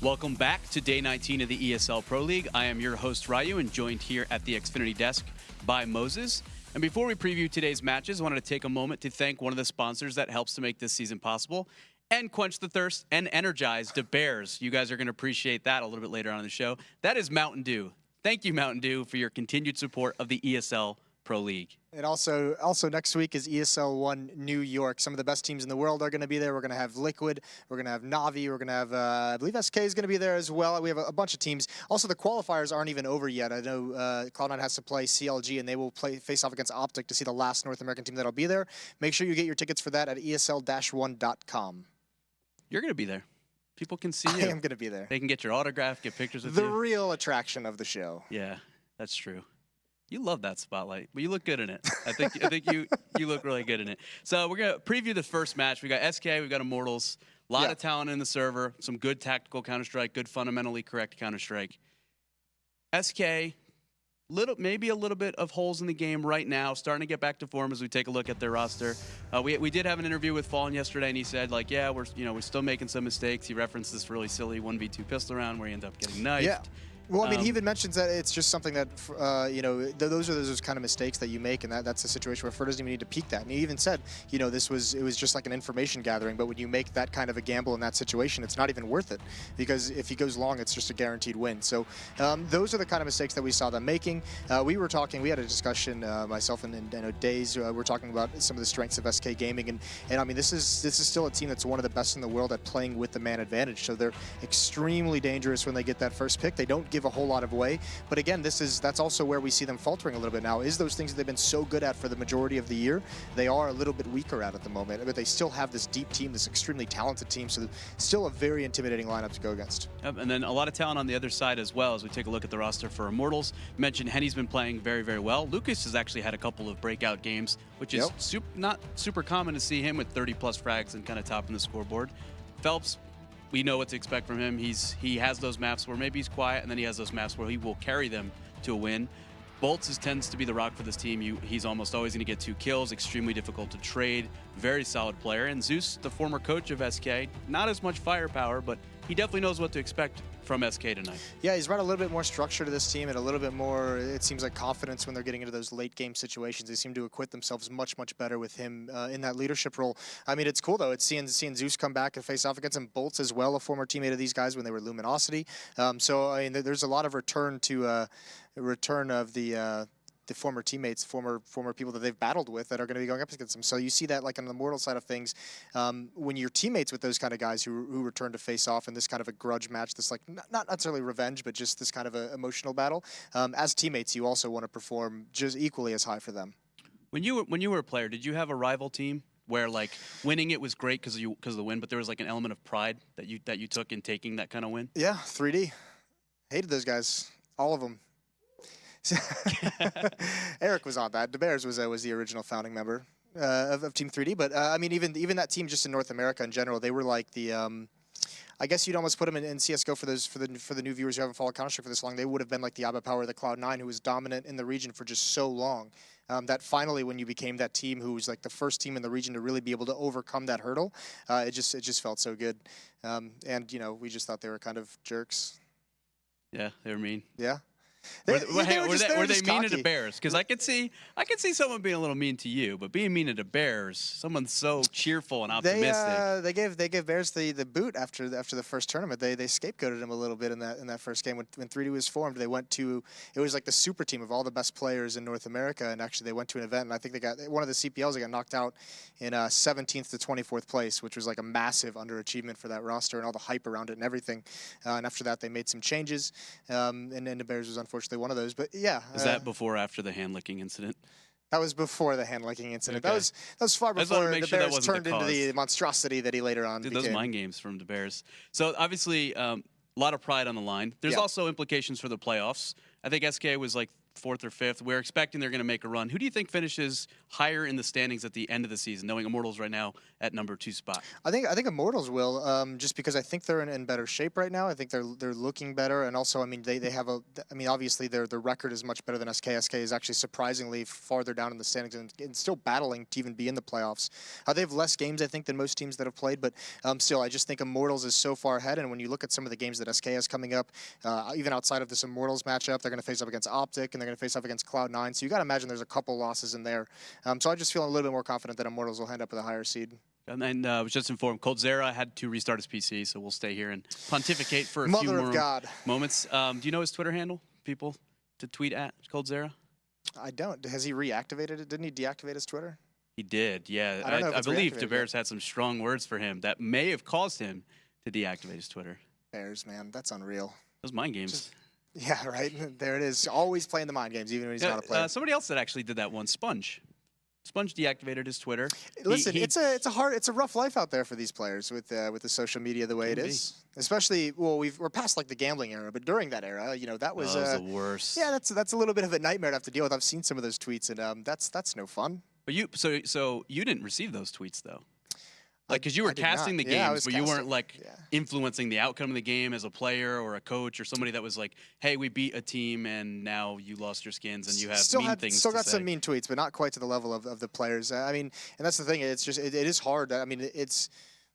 Welcome back to day 19 of the ESL Pro League. I am your host, Ryu, and joined here at the Xfinity desk by Moses. And before we preview today's matches, I wanted to take a moment to thank one of the sponsors that helps to make this season possible and quench the thirst and energize the Bears. You guys are going to appreciate that a little bit later on in the show. That is Mountain Dew. Thank you, Mountain Dew, for your continued support of the ESL Pro League. And also next week is ESL 1 New York. Some of the best teams in the world are going to be there. We're going to have Liquid. We're going to have Navi. We're going to have, I believe SK is going to be there as well. We have a bunch of teams. Also, the qualifiers aren't even over yet. I know Cloud9 has to play CLG, and they will face off against Optic to see the last North American team that'll be there. Make sure you get your tickets for that at esl-1.com. You're going to be there. People can see you. I am going to be there. They can get your autograph, get pictures with you. The real attraction of the show. Yeah, that's true. You love that spotlight, but you look good in it. I think you look really good in it. So we're gonna preview the first match. We got SK, we got Immortals. A lot of talent in the server. Some good tactical Counter-Strike, good fundamentally correct Counter-Strike. SK, maybe a little bit of holes in the game right now. Starting to get back to form as we take a look at their roster. We did have an interview with Fallen yesterday, and he said like, yeah, we're still making some mistakes. He referenced this really silly 1v2 pistol round where he ended up getting knifed. Yeah. Well, I mean, he even mentions that it's just something that, those are those kind of mistakes that you make, and that's a situation where Fer doesn't even need to peek that. And he even said, it was just like an information gathering, but when you make that kind of a gamble in that situation, it's not even worth it, because if he goes long, it's just a guaranteed win. So those are the kind of mistakes that we saw them making. We had a discussion, myself and Days, we're talking about some of the strengths of SK Gaming, and I mean, this is still a team that's one of the best in the world at playing with the man advantage. So they're extremely dangerous when they get that first pick. They don't give a whole lot of way, but again, that's also where we see them faltering a little bit now, is those things that they've been so good at for the majority of the year, they are a little bit weaker at the moment, but they still have this deep team, this extremely talented team, so still a very intimidating lineup to go against. Yep, and then a lot of talent on the other side as well as we take a look at the roster for Immortals. Mentioned Henny's been playing very, very well. Lucas has actually had a couple of breakout games, which is not super common to see him with 30+ frags and kind of topping the scoreboard. Phelps, we know what to expect from him. He has those maps where maybe he's quiet, and then he has those maps where he will carry them to a win. Bolts tends to be the rock for this team. He's almost always going to get 2 kills, extremely difficult to trade, very solid player. And Zeus, the former coach of SK, not as much firepower, but he definitely knows what to expect from SK tonight. Yeah, he's brought a little bit more structure to this team and a little bit more, it seems like, confidence when they're getting into those late game situations. They seem to acquit themselves much, much better with him in that leadership role. I mean, it's cool, though. It's seeing Zeus come back and face off against him. Bolts as well, a former teammate of these guys when they were Luminosity. So, I mean, there's a lot of return of the former teammates, former people that they've battled with that are going to be going up against them. So you see that like on the Immortal side of things, when you're teammates with those kind of guys who return to face off in this kind of a grudge match, this like not necessarily revenge, but just this kind of a emotional battle. As teammates, you also want to perform just equally as high for them. When you were a player, did you have a rival team where like winning it was great because of the win, but there was like an element of pride that you took in taking that kind of win? Yeah, 3D. Hated those guys, all of them. Eric was on that. DeBears was the original founding member of Team 3D, but I mean, even that team just in North America in general, they were like the. I guess you'd almost put them in CS:GO for the new viewers who haven't followed Counter-Strike for this long. They would have been like the Overpass, the Cloud9, who was dominant in the region for just so long. That finally, when you became that team who was like the first team in the region to really be able to overcome that hurdle, it just felt so good. And we just thought they were kind of jerks. Yeah, they were mean. Yeah. Were they mean to the Bears? Because I could see someone being a little mean to you, but being mean to the Bears, someone so cheerful and optimistic. They gave Bears the boot after the first tournament. They scapegoated him a little bit in that first game when 3D was formed. They went to, it was like the super team of all the best players in North America, and actually they went to an event, and I think they got one of the CPLs. They got knocked out in 17th to 24th place, which was like a massive underachievement for that roster and all the hype around it and everything. And after that, they made some changes, and the Bears was unfortunately one of those. But yeah, is that before or after the hand licking incident? That was before the hand licking incident. Okay. That was far before the Bears turned into the monstrosity that he later on became. Those mind games from the Bears. So obviously, a lot of pride on the line. There's also implications for the playoffs. I think SK was like 4th or 5th. We're expecting they're going to make a run. Who do you think finishes higher in the standings at the end of the season, knowing Immortals right now at number 2 spot? I think Immortals will, just because I think they're in better shape right now. I think they're looking better, and also, I mean, they have obviously their record is much better than SK. SK is actually surprisingly farther down in the standings and still battling to even be in the playoffs. They have less games, I think, than most teams that have played, but still, I just think Immortals is so far ahead, and when you look at some of the games that SK has coming up, even outside of this Immortals matchup, they're going to face up against Optic, and they're going to face up against Cloud9, so you got to imagine there's a couple losses in there. So I just feel a little bit more confident that Immortals will end up with a higher seed. And then I was just informed, coldzera had to restart his PC, so we'll stay here and pontificate for a Mother few of more God. moments. Do you know his Twitter handle, people, to tweet at coldzera? I don't. Has he reactivated it? Didn't he deactivate his Twitter? He did, yeah. I don't know if I it's believe reactivated DeBears had some strong words for him that may have caused him to deactivate his Twitter. Bears, man, that's unreal. Those mind games. Yeah, right. There it is. Always playing the mind games, even when he's not a player. Somebody else that actually did that one, Sponge. Sponge deactivated his Twitter. Listen, it's a rough life out there for these players with the social media the way it is. Especially, well, we're past like the gambling era, but during that era, you know, that was the worst. Yeah, that's a little bit of a nightmare to have to deal with. I've seen some of those tweets, and that's no fun. But so you didn't receive those tweets though. Like, because you were casting the Yeah, games, but you weren't like influencing the outcome of the game as a player or a coach or somebody that was like, "Hey, we beat a team, and now you lost your skins, and you have mean things." Still to got say. some mean tweets, but not quite to the level of the players. I mean, and that's the thing. It's just it is hard. I mean, it's.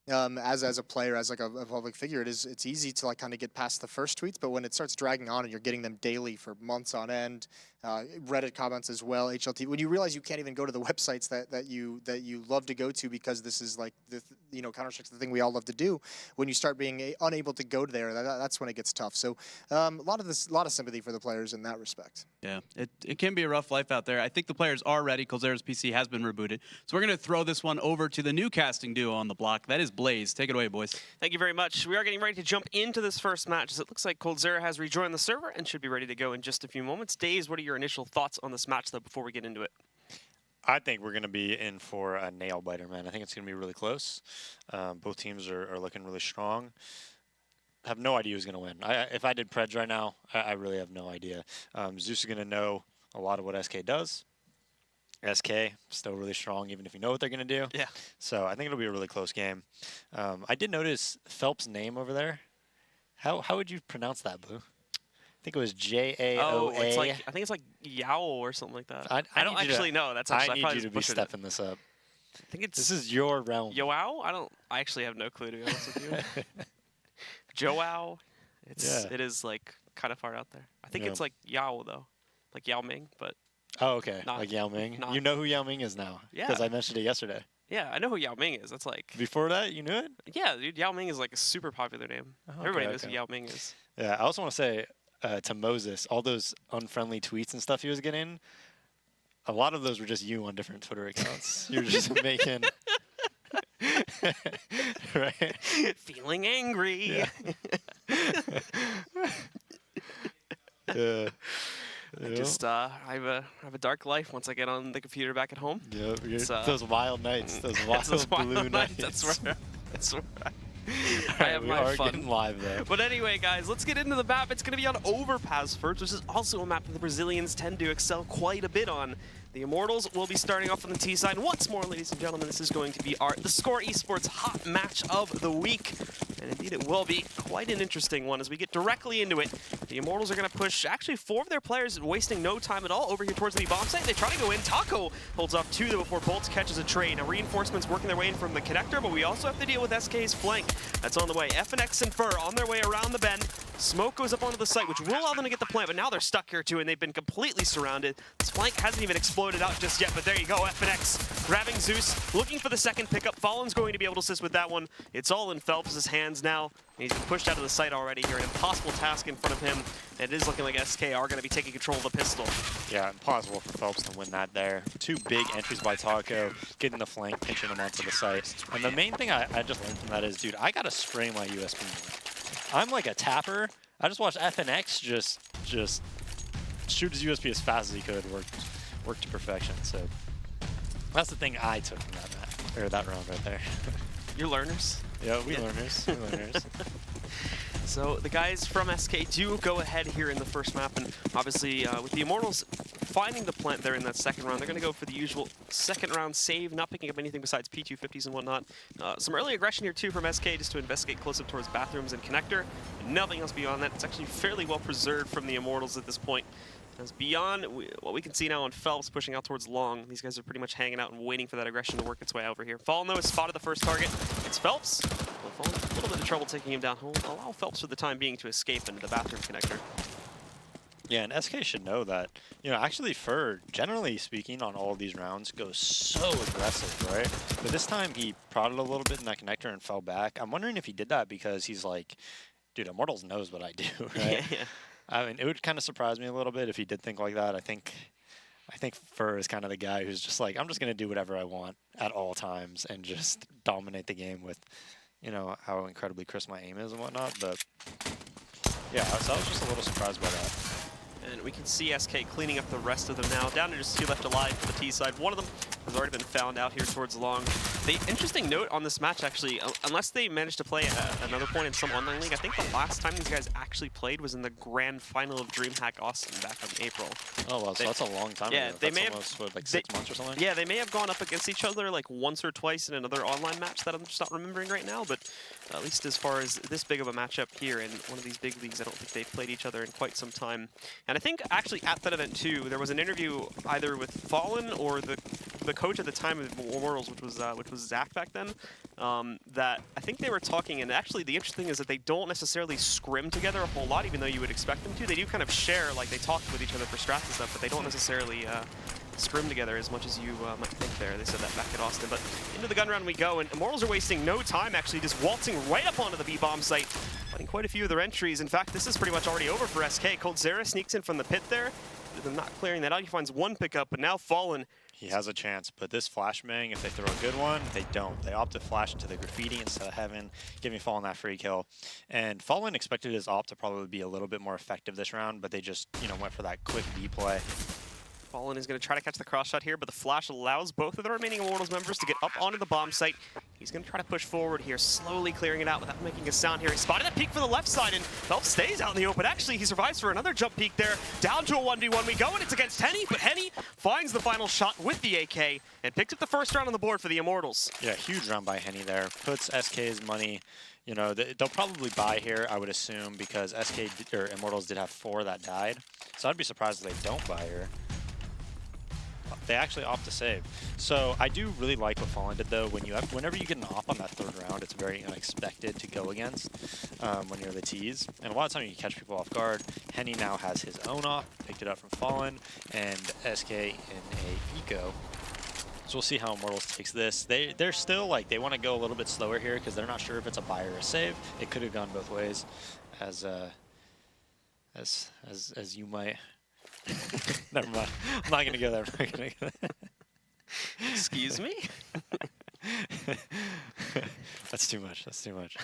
As a player, as like a public figure, it's easy to like kind of get past the first tweets, but when it starts dragging on and you're getting them daily for months on end, Reddit comments as well, HLT, when you realize you can't even go to the websites that you love to go to because this is like Counter-Strike's the thing we all love to do. When you start being unable to go there, that's when it gets tough. So a lot of sympathy for the players in that respect. Yeah, it can be a rough life out there. I think the players are ready. coldzera's PC has been rebooted, so we're gonna throw this one over to the new casting duo on the block. That is Blaze. Take it away, boys. Thank you very much. We are getting ready to jump into this first match, as it looks like coldzera has rejoined the server and should be ready to go in just a few moments. Daze, what are your initial thoughts on this match, though, before we get into it? I think we're going to be in for a nail-biter, man. I think it's going to be really close. Both teams are looking really strong. I have no idea who's going to win. If I did Preds right now, I really have no idea. Zeus is going to know a lot of what SK does. SK, still really strong, even if you know what they're going to do. Yeah. So I think it'll be a really close game. I did notice Phelps' name over there. How would you pronounce that, Blue? I think it was J-A-O-A. Oh, it's like, I think it's like Yao or something like that. I don't actually know. That's actually, I need you to be stepping this up. I think it's... This is your realm. Yoao? I actually have no clue, to be honest with you. Joao? It is like kind of far out there. I think it's like Yao, though. Like Yao Ming, but... Oh, okay. Like Yao Ming. You know who Yao Ming is now. Yeah. Because I mentioned it yesterday. Yeah, I know who Yao Ming is. That's like... Before that, you knew it? Yeah, dude, Yao Ming is like a super popular name. Everybody knows who Yao Ming is. Yeah, I also want to say to Moses, all those unfriendly tweets and stuff he was getting, a lot of those were just you on different Twitter accounts. You were just making... right? Feeling angry. Yeah. Yeah. I have a dark life once I get on the computer back at home. Yep, those wild nights, those wild blue nights. That's where I have my fun. Getting live there. But anyway, guys, let's get into the map. It's going to be on Overpass first, which is also a map that the Brazilians tend to excel quite a bit on. The Immortals will be starting off on the T side. Once more, ladies and gentlemen, this is going to be the Score Esports hot match of the week. And indeed, it will be quite an interesting one as we get directly into it. The Immortals are going to push actually 4 of their players, wasting no time at all over here towards the bomb site. They try to go in. Taco holds off 2 though before Bolts catches a trade. Now, reinforcements working their way in from the connector, but we also have to deal with SK's flank. That's on the way. FNX and Fur on their way around the bend. Smoke goes up onto the site, which will allow them to get the plant, but now they're stuck here too, and they've been completely surrounded. This flank hasn't even exploded out just yet, but there you go. FNX grabbing Zeus, looking for the second pickup. Fallen's going to be able to assist with that one. It's all in Phelps' hands now. He's been pushed out of the site already here. An impossible task in front of him, and it is looking like SK are going to be taking control of the pistol. Yeah, impossible for Phelps to win that there. 2 big entries by Taco, getting the flank, pinching him onto the site. And the main thing I just learned from that is, dude, I got to spray my USB more. I'm like a tapper. I just watched FNX just shoot his USB as fast as he could, work to perfection. So that's the thing I took from that round right there. You're learners. Yeah, we learners. We learners. So the guys from SK do go ahead here in the first map, and obviously with the Immortals finding the plant there in that second round, they're going to go for the usual second round save, not picking up anything besides P250s and whatnot. Some early aggression here too from SK just to investigate close up towards bathrooms and connector. Nothing else beyond that. It's actually fairly well preserved from the Immortals at this point. As beyond what we can see now on Phelps pushing out towards long, these guys are pretty much hanging out and waiting for that aggression to work its way over here. Fallen though has spotted the first target. It's Phelps. Well, Fallen a little bit of trouble taking him down. He'll allow Phelps for the time being to escape into the bathroom connector. Yeah, and SK should know that, you know, actually Fur, generally speaking, on all of these rounds, goes so aggressive, right? But this time he prodded a little bit in that connector and fell back. I'm wondering if he did that because he's like, dude, Immortals knows what I do, right? Yeah. I mean, it would kind of surprise me a little bit if he did think like that. I think Fur is kind of the guy who's just like, I'm just going to do whatever I want at all times and just dominate the game with, you know, how incredibly crisp my aim is and whatnot. But yeah, so I was just a little surprised by that. And we can see SK cleaning up the rest of them now. Down to just 2 left alive for the T side. One of them has already been found out here towards long. The interesting note on this match, actually, unless they managed to play another point in some online league, I think the last time these guys actually played was in the grand final of DreamHack Austin back in April. Oh, well, so that's a long time ago. They that's may almost, have, what, like 6 months or something? Yeah, they may have gone up against each other like once or twice in another online match that I'm just not remembering right now, but at least as far as this big of a matchup here in one of these big leagues, I don't think they've played each other in quite some time. And I think actually at that event too, there was an interview either with Fallen or the coach at the time of Immortals, which was Zach back then, that I think they were talking, and actually the interesting thing is that they don't necessarily scrim together a whole lot, even though you would expect them to. They do kind of share, like they talk with each other for strats and stuff, but they don't necessarily scrim together as much as you might think there. They said that back at Austin. But into the gun round we go, and Immortals are wasting no time, actually, just waltzing right up onto the B-bomb site, fighting quite a few of their entries. In fact, this is pretty much already over for SK. Coldzera sneaks in from the pit there. Them not clearing that out, he finds one pickup, but now Fallen. He has a chance, but this flashbang, if they throw a good one, they don't. They opt to flash into the graffiti instead of giving Fallen that free kill. And Fallen expected his opt to probably be a little bit more effective this round, but they just, you know, went for that quick B play. Fallen is going to try to catch the cross shot here, but the flash allows both of the remaining Immortals members to get up onto the bomb site. He's going to try to push forward here, slowly clearing it out without making a sound here. He spotted that peek for the left side, and Phelps stays out in the open. Actually, he survives for another jump peek there. Down to a 1v1 we go, and it's against Henny, but Henny finds the final shot with the AK and picks up the first round on the board for the Immortals. Yeah, huge round by Henny there. Puts SK's money, you know, they'll probably buy here, I would assume, because or Immortals did have 4 that died. So I'd be surprised if they don't buy here. They actually opt to save. So I do really like what Fallen did though. Whenever you get an op on that 3rd round, it's very unexpected to go against when you're the T's. And a lot of times you catch people off guard. Henny now has his own op, picked it up from Fallen, and SK in a eco. So we'll see how Immortals takes this. They're still like, they want to go a little bit slower here because they're not sure if it's a buy or a save. It could have gone both ways, as you might. Never mind. I'm not gonna go there. I'm not gonna go there. Excuse me? That's too much. That's too much.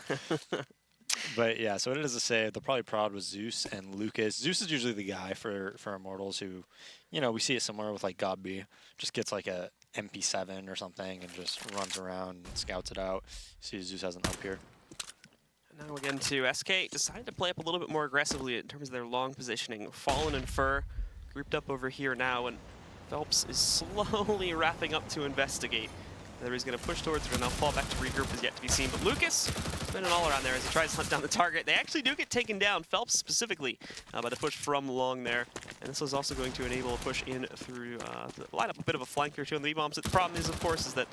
But yeah, so it is a save. They'll probably prod with Zeus and Lucas. Zeus is usually the guy for Immortals who, you know, we see it somewhere with like God B. Just gets like a MP7 or something and just runs around and scouts it out. See Zeus has an up here. Now again to SK, decided to play up a little bit more aggressively in terms of their long positioning. Fallen and Fur grouped up over here now, and Phelps is slowly wrapping up to investigate. Whether he's going to push towards it or now fall back to regroup is yet to be seen. But Lucas has been an all-around there as he tries to hunt down the target. They actually do get taken down, Phelps specifically, by the push from long there. And this is also going to enable a push in through, light up a bit of a flank here too on the B-bombs. The problem is, of course, is that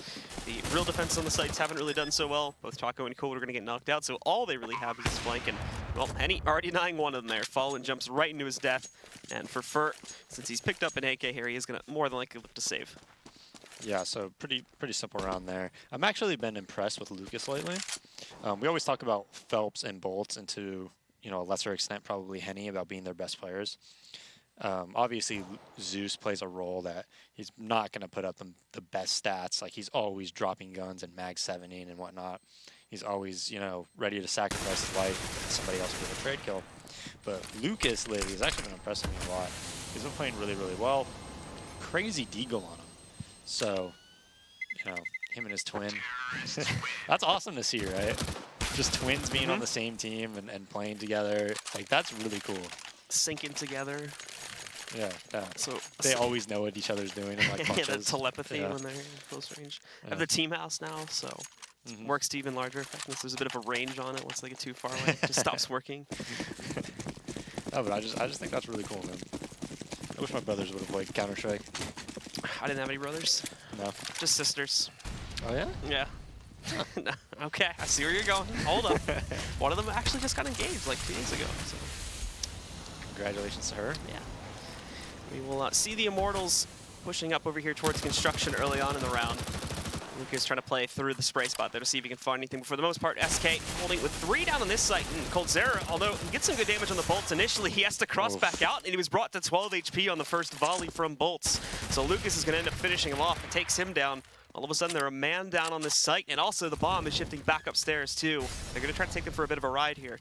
the real defense on the sites haven't really done so well. Both Taco and Cole are going to get knocked out, so all they really have is this flank. And, well, Henny already denying one of them there. Fallen jumps right into his death. And for Fur, since he's picked up an AK here, he is going to more than likely look to save. Yeah, so pretty simple round there. I've actually been impressed with Lucas lately. We always talk about Phelps and Bolts, and to, you know, a lesser extent probably Henny, about being their best players. Obviously, Zeus plays a role that he's not going to put up the best stats. Like, he's always dropping guns and mag 7ing and whatnot. He's always, you know, ready to sacrifice his life if somebody else with a trade kill. But Lucas lately has actually been impressing me a lot. He's been playing really, really well. Crazy deagle on him. So, you know, him and his twin. That's awesome to see, right? just twins being on the same team and playing together. Like, that's really cool. Syncing together. Yeah, yeah. So They always know what each other's doing and like yeah, the punches. telepathy Yeah. when they're in close range. I Yeah. have the team house now, so it works to even larger effectiveness. There's a bit of a range on it once they get too far away. It just stops working. No, but I just think that's really cool, man. I wish my brothers would have played Counter-Strike. I didn't have any brothers. No. Just sisters. Oh yeah? Yeah. No. Okay, I see where you're going. Hold up. One of them actually just got engaged like 2 days ago. So Congratulations to her. yeah. We will see the Immortals pushing up over here towards construction early on in the round. Lucas trying to play through the spray spot there to see if he can find anything. But for the most part, SK holding with 3 down on this site. And Coldzera, although he gets some good damage on the bolts initially, he has to cross back out, and he was brought to 12 HP on the first volley from bolts. So Lucas is going to end up finishing him off. It takes him down. All of a sudden, they're a man down on this site, and also the bomb is shifting back upstairs too. They're going to try to take them for a bit of a ride here.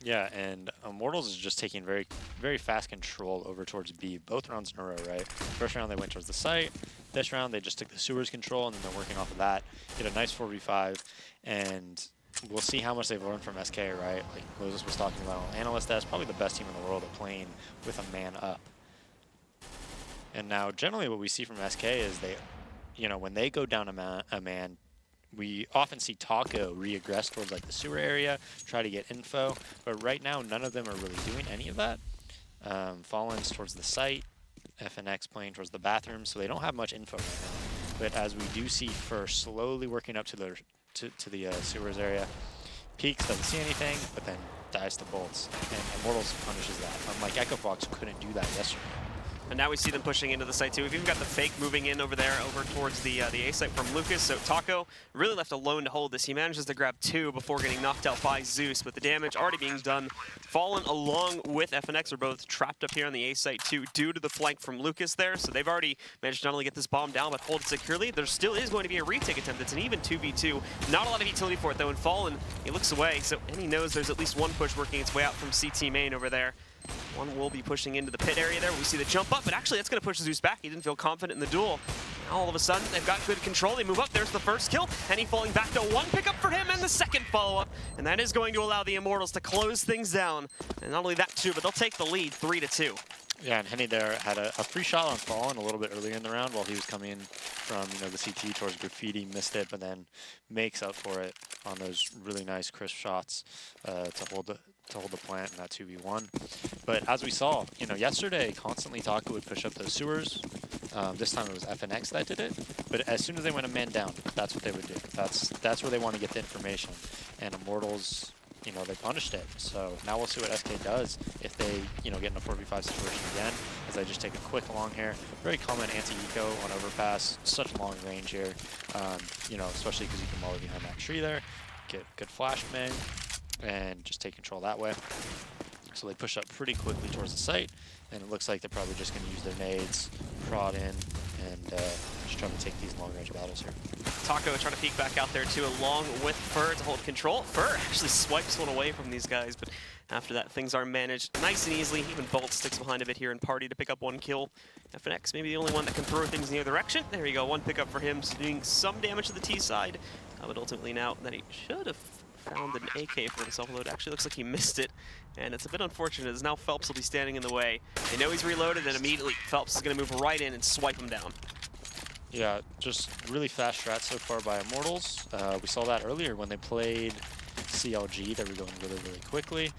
Yeah, and Immortals is just taking very, very fast control over towards B, both rounds in a row, right? First round, they went towards the site. This round, they just took the sewers control, and then they're working off of that. Get a nice 4v5, and we'll see how much they've learned from SK, right? Like Moses was talking about on Analyst Desk, probably the best team in the world at playing with a man up. And now, generally, what we see from SK is they, you know, when they go down a man, we often see Taco re-aggress towards like the sewer area, try to get info, but right now none of them are really doing any of that. Fallen's towards the site, FNX playing towards the bathroom, so they don't have much info right now. But as we do see First slowly working up to the sewers area, peeks, doesn't see anything, but then dies to bolts, and Immortals punishes that. Unlike Echo Fox, couldn't do that yesterday. And now we see them pushing into the site too. We've even got the fake moving in over there, over towards the A site from Lucas. So Taco really left alone to hold this. He manages to grab 2 before getting knocked out by Zeus, but the damage already being done. Fallen along with FNX are both trapped up here on the A site too, due to the flank from Lucas there. So they've already managed to not only get this bomb down, but hold it securely. There still is going to be a retake attempt. It's an even 2v2. Not a lot of utility for it though, and Fallen, he looks away, and he knows there's at least one push working its way out from CT main over there. One will be pushing into the pit area there. We see the jump up, but actually that's going to push Zeus back. He didn't feel confident in the duel. Now all of a sudden, they've got good control. They move up. There's the first kill. Henny falling back to 1 pickup for him, and the second follow-up. And that is going to allow the Immortals to close things down. And not only that, too, but they'll take the lead 3-2. Yeah, and Henny there had a free shot on Fallen a little bit earlier in the round while he was coming from the CT towards Graffiti, missed it, but then makes up for it on those really nice crisp shots to hold the plant in that 2v1. But as we saw, yesterday, constantly Taco would push up those sewers. This time it was FNX that did it. But as soon as they went a man down, that's what they would do. That's where they want to get the information. And Immortals, they punished it. So now we'll see what SK does if they, get in a 4v5 situation again, as I just take a quick long here. Very common anti-eco on Overpass. Such long range here, especially because you can molly behind that tree there. Get good flash bang, and just take control that way. So they push up pretty quickly towards the site, and it looks like they're probably just going to use their nades, prod in, and just try to take these long-range battles here. Taco trying to peek back out there too, along with Fur to hold control. Fur actually swipes one away from these guys, but after that, things are managed nice and easily. Even Bolt sticks behind a bit here in Party to pick up 1 kill. FNX maybe the only one that can throw things in the other direction. There you go, 1 pickup for him, so doing some damage to the T side. But ultimately now that he should have found an AK for himself, although it actually looks like he missed it. And it's a bit unfortunate, as now Phelps will be standing in the way. They know he's reloaded, and immediately Phelps is going to move right in and swipe him down. Yeah, just really fast strats so far by Immortals. We saw that earlier when they played CLG. They were going really, really quickly.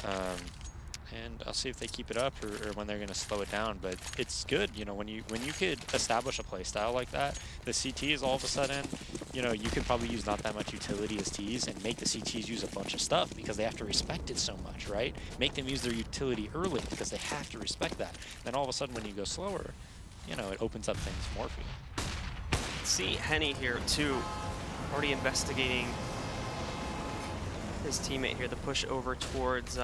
And I'll see if they keep it up or when they're going to slow it down. But it's good, when you could establish a play style like that. The CTs all of a sudden, you could probably use not that much utility as Ts and make the CTs use a bunch of stuff because they have to respect it so much, right? Make them use their utility early because they have to respect that. Then all of a sudden when you go slower, it opens up things more for you. See Henny here too, already investigating his teammate here, the push over towards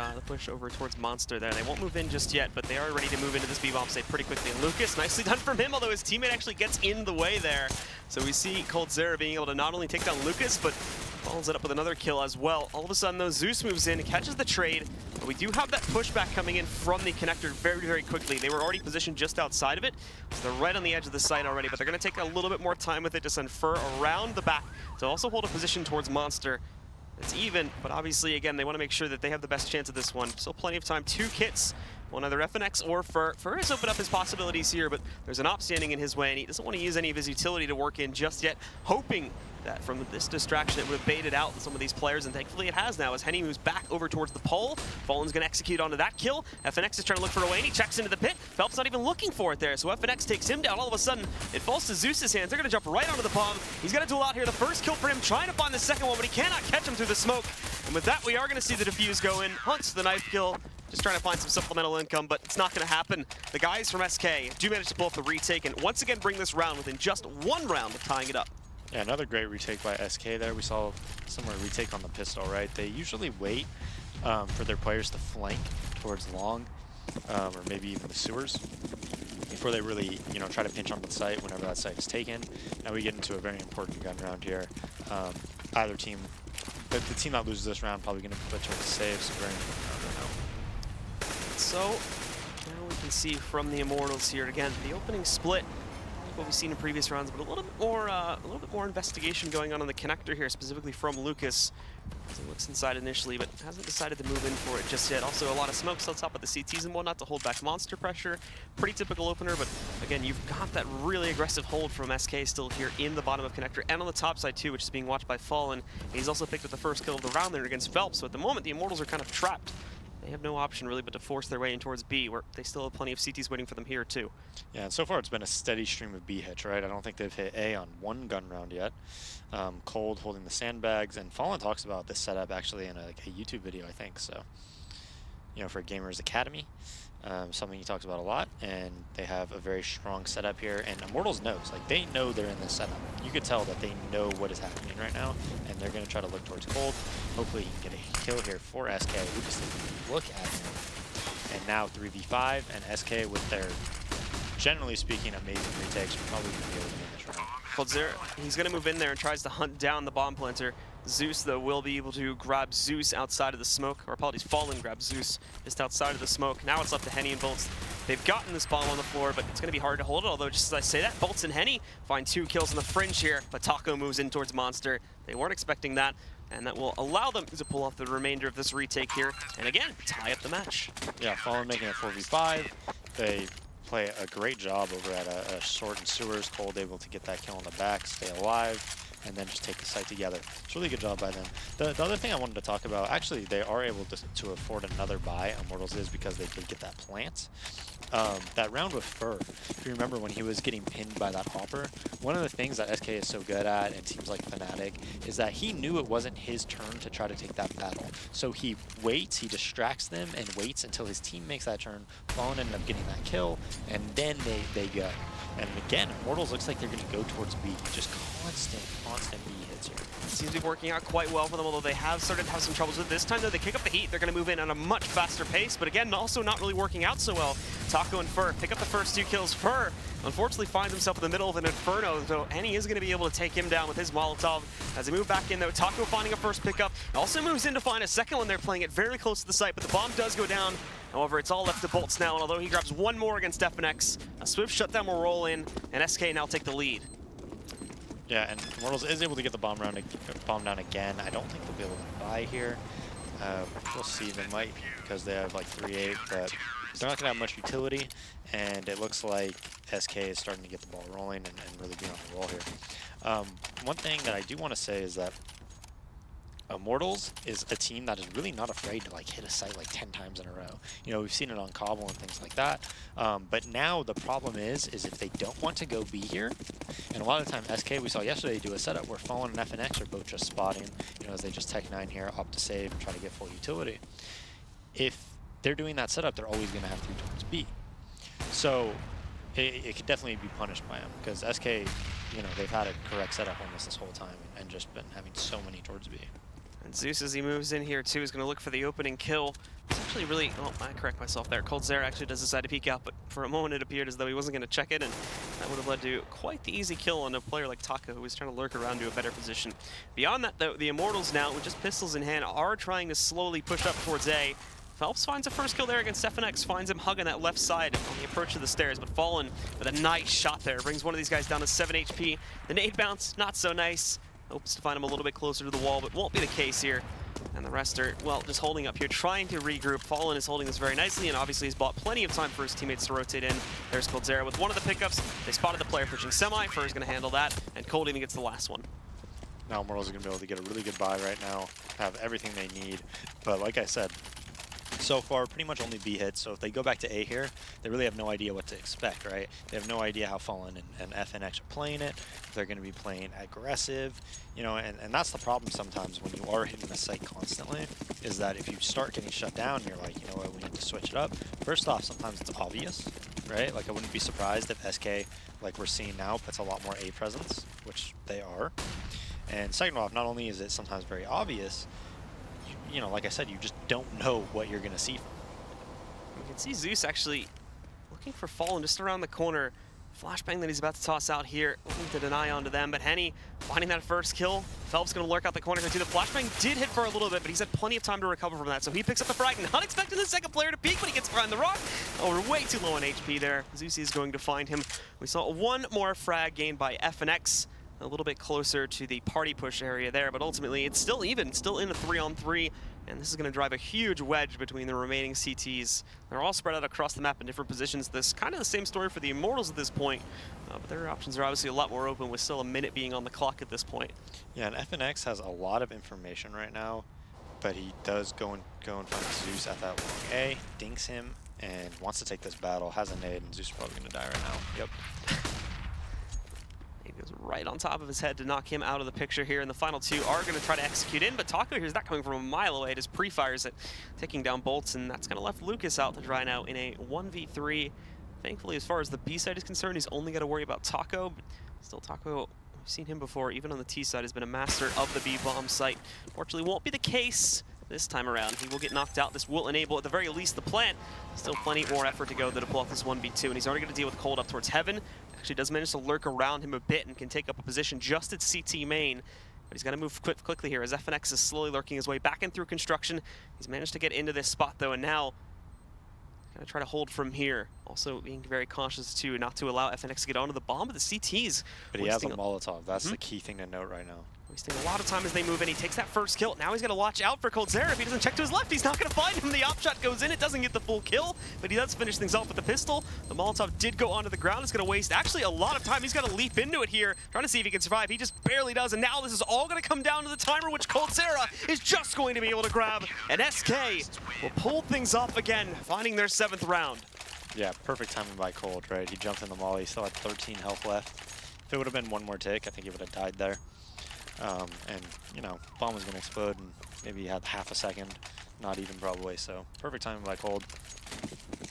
Monster there. They won't move in just yet, but they are ready to move into this B-bomb site pretty quickly. And Lucas, nicely done from him, although his teammate actually gets in the way there. So we see Coldzera being able to not only take down Lucas, but follows it up with another kill as well. All of a sudden, though, Zeus moves in, catches the trade. But we do have that pushback coming in from the connector very, very quickly. They were already positioned just outside of it, so they're right on the edge of the site already, but they're going to take a little bit more time with it to send Fur around the back to also hold a position towards Monster. It's even, but obviously, again, they want to make sure that they have the best chance of this one. Still plenty of time. 2 kits. Well, either FNX or Fur. Fur has opened up his possibilities here, but there's an op standing in his way, and he doesn't want to use any of his utility to work in just yet, hoping that from this distraction it would have baited out some of these players, and thankfully it has now as Henny moves back over towards the pole. Fallen's going to execute onto that kill. FNX is trying to look for a way, and he checks into the pit. Phelps not even looking for it there, so FNX takes him down. All of a sudden, it falls to Zeus's hands. They're going to jump right onto the bomb. He's got to duel out here. The first kill for him, trying to find the second one, but he cannot catch him through the smoke. And with that, we are going to see the defuse go in. Hunts the knife kill. Just trying to find some supplemental income, but it's not going to happen. The guys from SK do manage to pull off the retake and once again bring this round within just 1 round of tying it up. Yeah, another great retake by SK there. We saw similar retake on the pistol, right? They usually wait for their players to flank towards long, or maybe even the sewers, before they really, try to pinch onto the site whenever that site is taken. Now we get into a very important gun round here. Either team, the team that loses this round probably going to put towards the save, so very important round right now. So now we can see from the Immortals here again the opening split, like what we've seen in previous rounds, but a little bit more investigation going on the connector here, specifically from Lucas. As he looks inside initially, but hasn't decided to move in for it just yet. Also, a lot of smokes on top of the CTs and whatnot to hold back monster pressure. Pretty typical opener, but again, you've got that really aggressive hold from SK still here in the bottom of connector and on the top side too, which is being watched by Fallen. He's also picked up the first kill of the round there against Phelps. So at the moment, the Immortals are kind of trapped. They have no option really but to force their way in towards B, where they still have plenty of CTs waiting for them here too. Yeah, and so far it's been a steady stream of B hits, right? I don't think they've hit A on 1 gun round yet. Cold holding the sandbags, and Fallen talks about this setup actually in a YouTube video, I think. So, for Gamers Academy, something he talks about a lot, and they have a very strong setup here. And Immortals knows, like they know they're in this setup. You could tell that they know what is happening right now, and they're going to try to look towards Cold. Hopefully he can get a kill here for SK. Lucas, look at him. And now 3v5, and SK with their, generally speaking, amazing retakes are probably going to be able to win this round. He's going to move in there and tries to hunt down the bomb planter. Zeus, though, will be able to grab Zeus outside of the smoke, or apologies, Fallen grabs Zeus just outside of the smoke. Now it's left to Henny and Bolts. They've gotten this bomb on the floor, but it's going to be hard to hold it, although just as I say that, Bolts and Henny find 2 kills on the fringe here, but Taco moves in towards Monster. They weren't expecting that, and that will allow them to pull off the remainder of this retake here, and again, tie up the match. Yeah, Fallen making it 4v5. They play a great job over at a Sword and Sewers. Cold able to get that kill on the back, stay alive, and then just take the site together. It's really good job by them. The other thing I wanted to talk about, actually, they are able to afford another buy, Immortals is, because they did get that plant. That round with Fur, if you remember when he was getting pinned by that hopper, one of the things that SK is so good at, and teams like Fnatic, is that he knew it wasn't his turn to try to take that battle. So he waits, he distracts them, and waits until his team makes that turn. Fallen ended up getting that kill, and then they go. And again, Immortals looks like they're going to go towards B. Just constant B hits here. It seems to be working out quite well for them, although they have started to have some troubles with it. This time, though, they kick up the heat. They're going to move in at a much faster pace, but again, also not really working out so well. Taco and Fur pick up the first 2 kills. Fur, unfortunately, finds himself in the middle of an inferno, so Henny is going to be able to take him down with his Molotov. As they move back in, though, Taco finding a first pickup. Also moves in to find a second one. They're playing it very close to the site, but the bomb does go down. However, it's all left to Bolts now, and although he grabs 1 more against FNX, a swift shutdown will roll in, and SK now take the lead. Yeah, and Immortals is able to get the bomb down again. I don't think they'll be able to buy here. We'll see. They might, because they have like 3-8, but they're not going to have much utility, and it looks like SK is starting to get the ball rolling and really be on the roll here. One thing that I do want to say is that Immortals is a team that is really not afraid to hit a site 10 times in a row. We've seen it on Cobble and things like that. But now the problem is if they don't want to go B here, and a lot of the time SK, we saw yesterday do a setup where Fallen and FNX are both just spotting, as they just Tech 9 here, opt to save, and try to get full utility. If they're doing that setup, they're always going to have 3 towards B. So it could definitely be punished by them, because SK, they've had a correct setup almost this whole time and just been having so many towards B. And Zeus, as he moves in here too, is going to look for the opening kill. It's actually really, oh, I correct myself there. Coldzera actually does decide to peek out, but for a moment it appeared as though he wasn't going to check it, and that would have led to quite the easy kill on a player like Taco, who was trying to lurk around to a better position. Beyond that, though, the Immortals now, with just pistols in hand, are trying to slowly push up towards A. Phelps finds a first kill there against FNX, finds him hugging that left side on the approach to the stairs, but Fallen with a nice shot there. Brings one of these guys down to 7 HP. The nade bounce, not so nice. Hopes to find him a little bit closer to the wall, but won't be the case here. And the rest are, well, just holding up here, trying to regroup. Fallen is holding this very nicely, and obviously has bought plenty of time for his teammates to rotate in. There's coldzera with one of the pickups. They spotted the player pushing semi. Fur's going to handle that, and Cold even gets the last one. Now Immortals are going to be able to get a really good buy right now, have everything they need. But like I said, so far, pretty much only B hits, so if they go back to A here, they really have no idea what to expect, right? They have no idea how Fallen and FNX are playing it, if they're going to be playing aggressive, you know, and that's the problem sometimes when you are hitting the site constantly, is that if you start getting shut down, you're like, you know what, we need to switch it up. First off, sometimes it's obvious, right? Like, I wouldn't be surprised if SK, like we're seeing now, puts a lot more A presence, which they are. And second off, not only is it sometimes very obvious, you know, like I said, you just don't know what you're going to see from him. You can see Zeus actually looking for Fallen just around the corner. Flashbang that he's about to toss out here, looking to deny onto them, but Henny finding that first kill. Phelps going to lurk out the corner here too. The flashbang did hit for a little bit, but he's had plenty of time to recover from that, so he picks up the frag. Not expecting the second player to peek, but he gets behind the rock. Oh, we're way too low on HP there. Zeus is going to find him. We saw one more frag gained by FNX. A little bit closer to the party push area there, but ultimately it's still even, still in a 3-on-3, and this is going to drive a huge wedge between the remaining CTs. They're all spread out across the map in different positions. This kind of the same story for the Immortals at this point, but their options are obviously a lot more open with still a minute being on the clock at this point. Yeah, and FNX has a lot of information right now, but he does go and find Zeus at that long A, dinks him, and wants to take this battle, has a nade, and Zeus is probably going to die right now. Yep. Goes right on top of his head to knock him out of the picture here, and the final two are going to try to execute in, but Taco here's that coming from a mile away. Just pre-fires it, taking down bolts, and that's going to left Lucas out to dry now in a 1v3. Thankfully, as far as the B side is concerned, he's only got to worry about Taco, but still Taco, we've seen him before, even on the T side, has been a master of the B bomb site. Fortunately, won't be the case this time around. He will get knocked out. This will enable, at the very least, the plant. Still plenty more effort to go to pull off this 1v2, and he's already going to deal with Cold up towards Heaven. Actually does manage to lurk around him a bit and can take up a position just at CT main. But he's got to move quickly here as FNX is slowly lurking his way back in through construction. He's managed to get into this spot though, and now going to try to hold from here. Also being very cautious too, not to allow FNX to get onto the bomb, but the CTs. But he has a Molotov. That's the key thing to note right now. Wasting a lot of time as they move in. He takes that first kill. Now he's got to watch out for coldzera. If he doesn't check to his left, he's not going to find him. The op shot goes in. It doesn't get the full kill, but he does finish things off with the pistol. The Molotov did go onto the ground. It's going to waste actually a lot of time. He's got to leap into it here, trying to see if he can survive. He just barely does, and now this is all going to come down to the timer, which coldzera is just going to be able to grab. And SK will pull things off again, finding their 7th round. Yeah, perfect timing by Cold, right? He jumped in the molly. He still had 13 health left. If it would have been one more tick, I think he would have died there. And, you know, bomb was going to explode, and maybe he had half a second, not even probably, so perfect timing by Cold.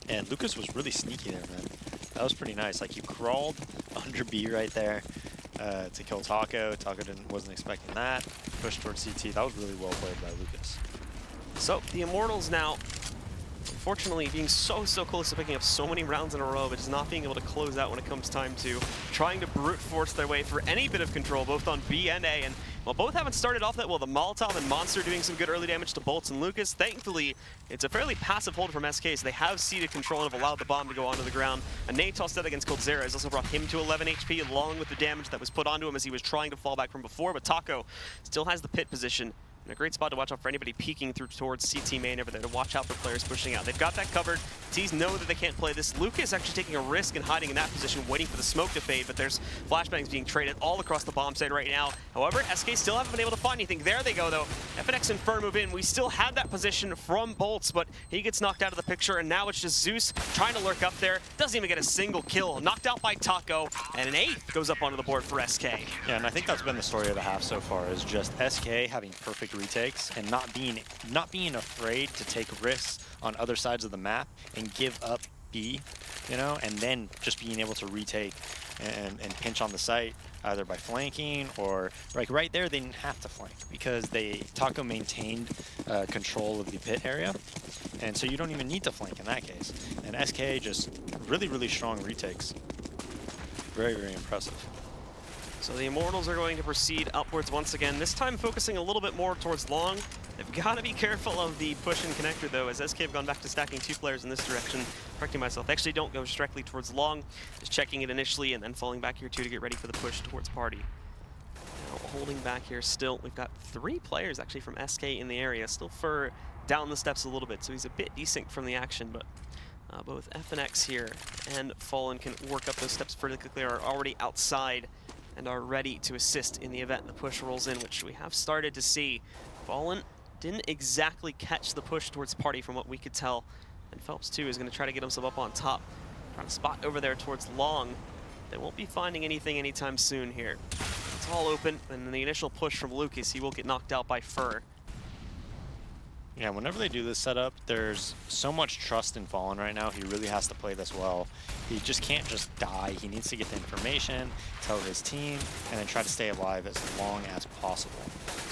And Lucas was really sneaky there, man. That was pretty nice. Like, you crawled under B right there to kill Taco. Taco wasn't expecting that. Pushed towards CT. That was really well played by Lucas. So, the Immortals now, unfortunately, being so close to picking up so many rounds in a row, but just not being able to close out when it comes time to trying to brute force their way for any bit of control, both on B and A. And while both haven't started off that well, the Molotov and Monster doing some good early damage to Bolts and Lucas. Thankfully, it's a fairly passive hold from SK, so they have ceded control and have allowed the bomb to go onto the ground. A nade toss set against coldzera has also brought him to 11 HP, along with the damage that was put onto him as he was trying to fall back from before, but Taco still has the pit position. A great spot to watch out for anybody peeking through towards CT main over there, to watch out for players pushing out. They've got that covered. T's know that they can't play this. Lucas actually taking a risk and hiding in that position, waiting for the smoke to fade, but there's flashbangs being traded all across the bomb site right now. However, SK still haven't been able to find anything. There they go, though. FNX and Fur move in. We still have that position from Bolts, but he gets knocked out of the picture, and now it's just Zeus trying to lurk up there. Doesn't even get a single kill. Knocked out by Taco, and an 8th goes up onto the board for SK. Yeah, and I think that's been the story of the half so far, is just SK having perfect retakes and not being afraid to take risks on other sides of the map and give up B, you know, and then just being able to retake and pinch on the site, either by flanking or, like, right there they didn't have to flank because Taco maintained control of the pit area, and so you don't even need to flank in that case. And SK just really strong retakes. Very impressive. So the Immortals are going to proceed upwards once again, this time focusing a little bit more towards long. They've got to be careful of the push and connector, though, as SK have gone back to stacking 2 players in this direction. Correcting myself, they actually don't go directly towards long, just checking it initially and then falling back here too to get ready for the push towards party. Now, holding back here still. We've got 3 players actually from SK in the area. Still Fur down the steps a little bit, so he's a bit desync from the action, but both FNX here and Fallen can work up those steps pretty quickly, are already outside and are ready to assist in the event the push rolls in, which we have started to see. Fallen didn't exactly catch the push towards Party from what we could tell, and Phelps too is going to try to get himself up on top, trying to spot over there towards Long. They won't be finding anything anytime soon here. It's all open, and in the initial push from Lucas, he will get knocked out by Fur. Yeah, whenever they do this setup, there's so much trust in Fallen right now. He really has to play this well. He just can't just die. He needs to get the information, tell his team, and then try to stay alive as long as possible.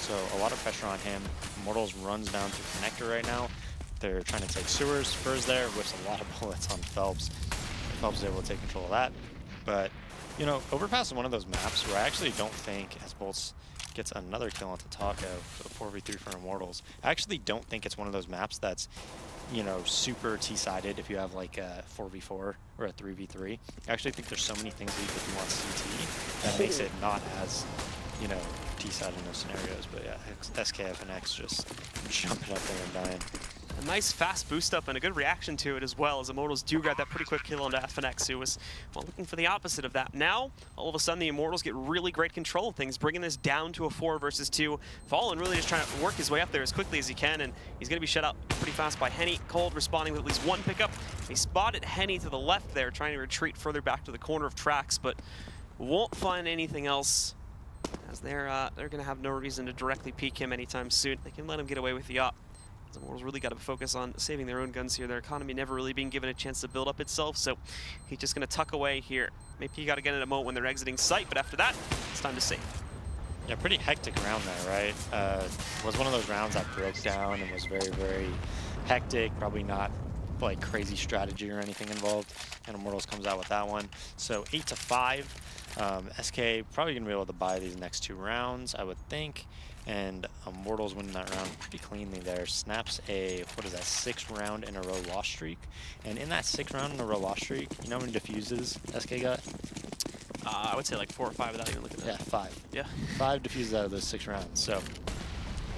So a lot of pressure on him. Immortals runs down to connector right now. They're trying to take sewers. Fur's there, whips a lot of bullets on Phelps. Phelps is able to take control of that. But, you know, Overpass is one of those maps where I actually don't think, as Bolts gets another kill onto Taco for the 4v3 for Immortals, I actually don't think it's one of those maps that's, you know, super T-sided if you have like a 4v4 or a 3v3. I actually think there's so many things that you could do on CT that makes it not as, you know, T-sided in those scenarios. But yeah, SKF and X just jumping up there and dying. A nice fast boost up and a good reaction to it as well, as Immortals do grab that pretty quick kill onto FNX, who was looking for the opposite of that. Now, all of a sudden, the Immortals get really great control of things, bringing this down to a 4 versus 2. Fallen really just trying to work his way up there as quickly as he can, and he's going to be shut out pretty fast by Henny. Cold responding with at least 1 pickup. He spotted Henny to the left there, trying to retreat further back to the corner of tracks, but won't find anything else, as they're going to have no reason to directly peek him anytime soon. They can let him get away with the op. The Immortals really got to focus on saving their own guns here. Their economy never really being given a chance to build up itself, so he's just going to tuck away here. Maybe he got to get in a moment when they're exiting site, but after that, it's time to save. Yeah, pretty hectic round there, right? Was one of those rounds that broke down and was very, very hectic. Probably not like crazy strategy or anything involved, and Immortals comes out with that one. So 8-5. SK probably going to be able to buy these next 2 rounds, I would think. And Immortals winning that round pretty cleanly there. Snaps a, what is that, 6 round in a row loss streak. And in that 6 round in a row loss streak, you know how many diffuses SK got? I would say like 4 or 5 without even looking at that. Yeah, 5. Yeah. 5 diffuses out of those 6 rounds. So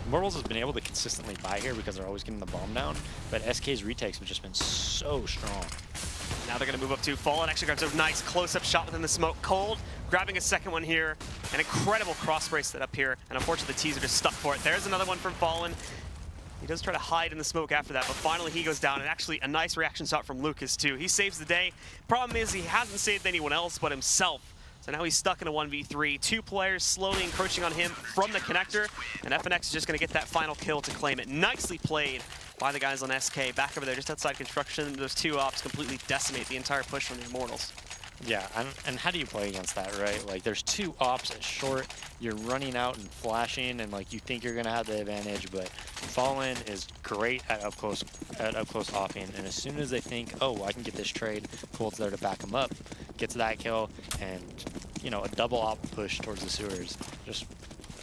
Immortals has been able to consistently buy here because they're always getting the bomb down. But SK's retakes have just been so strong. Now they're going to move up to Fallen. Actually grabs a nice close-up shot within the smoke. Cold grabbing a second one here. An incredible cross-brace set up here. And unfortunately, the T's are just stuck for it. There's another one from Fallen. He does try to hide in the smoke after that, but finally he goes down. And actually a nice reaction shot from Lucas, too. He saves the day. Problem is he hasn't saved anyone else but himself. So now he's stuck in a 1v3. 2 players slowly encroaching on him from the connector. And FNX is just going to get that final kill to claim it. Nicely played by the guys on SK. Back over there just outside construction. Those 2 ops completely decimate the entire push from the Immortals. Yeah, and how do you play against that, right? Like, there's 2 ops at short, you're running out and flashing, and like you think you're gonna have the advantage, but Fallen is great at up close offing, and as soon as they think, oh, I can get this trade, Cold's there to back him up, gets that kill, and you know, a double op push towards the sewers just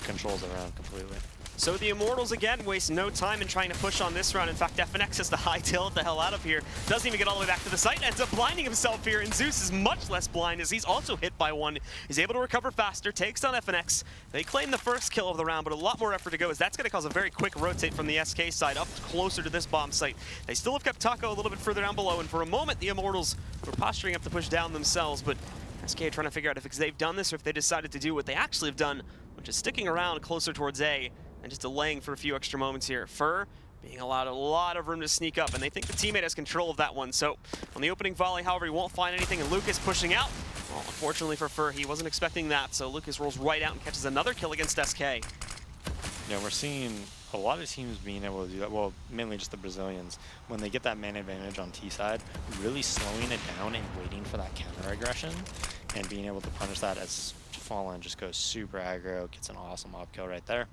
controls the round completely. So the Immortals again waste no time in trying to push on this round. In fact, FNX has to hightail it the hell out of here. Doesn't even get all the way back to the site. Ends up blinding himself here, and Zeus is much less blind as he's also hit by one. He's able to recover faster, takes down FNX. They claim the first kill of the round, but a lot more effort to go, as that's going to cause a very quick rotate from the SK side up closer to this bomb site. They still have kept Taco a little bit further down below, and for a moment the Immortals were posturing up to push down themselves, but SK trying to figure out if they've done this or if they decided to do what they actually have done, which is sticking around closer towards A and just delaying for a few extra moments here. Fur being allowed a lot of room to sneak up, and they think the teammate has control of that one. So on the opening volley, however, he won't find anything, and Lucas pushing out. Well, unfortunately for Fur, he wasn't expecting that, so Lucas rolls right out and catches another kill against SK. Yeah, we're seeing a lot of teams being able to do that, well, mainly just the Brazilians, when they get that man advantage on T side, really slowing it down and waiting for that counter aggression, and being able to punish that as Fallen just goes super aggro, gets an awesome op kill right there.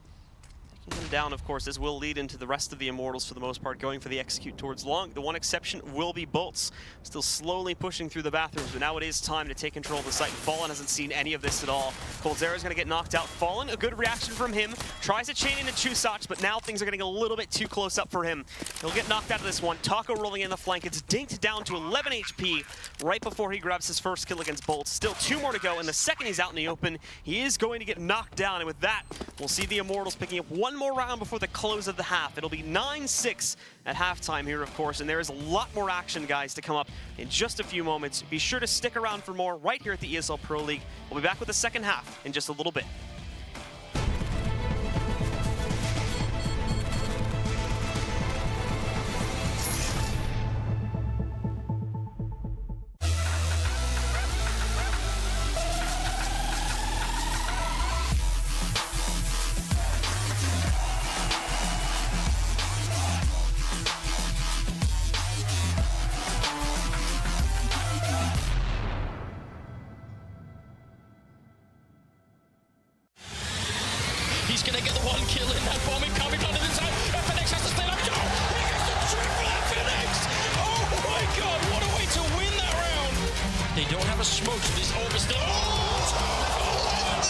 Them down, of course, this will lead into the rest of the Immortals for the most part, going for the execute towards long. The one exception will be Bolts, still slowly pushing through the bathrooms, but now it is time to take control of the site. Fallen hasn't seen any of this at all. Coldzera's going to get knocked out. Fallen, a good reaction from him, tries to chain into Chusach, but now things are getting a little bit too close up for him. He'll get knocked out of this one. Taco rolling in the flank. It's dinked down to 11 HP right before he grabs his first kill against Bolts. Still 2 more to go, and the second he's out in the open, he is going to get knocked down, and with that, we'll see the Immortals picking up one more round before the close of the half. It'll be 9-6 at halftime here, of course, and there is a lot more action, guys, to come up in just a few moments. Be sure to stick around for more right here at the ESL Pro League. We'll be back with the second half in just a little bit. He's going to get the one kill in that bomb coming onto the side. FNX has to stay up. Oh, he gets the triple FNX. Oh my god, what a way to win that round. They don't have a smoke, so this orb is still. Oh, look at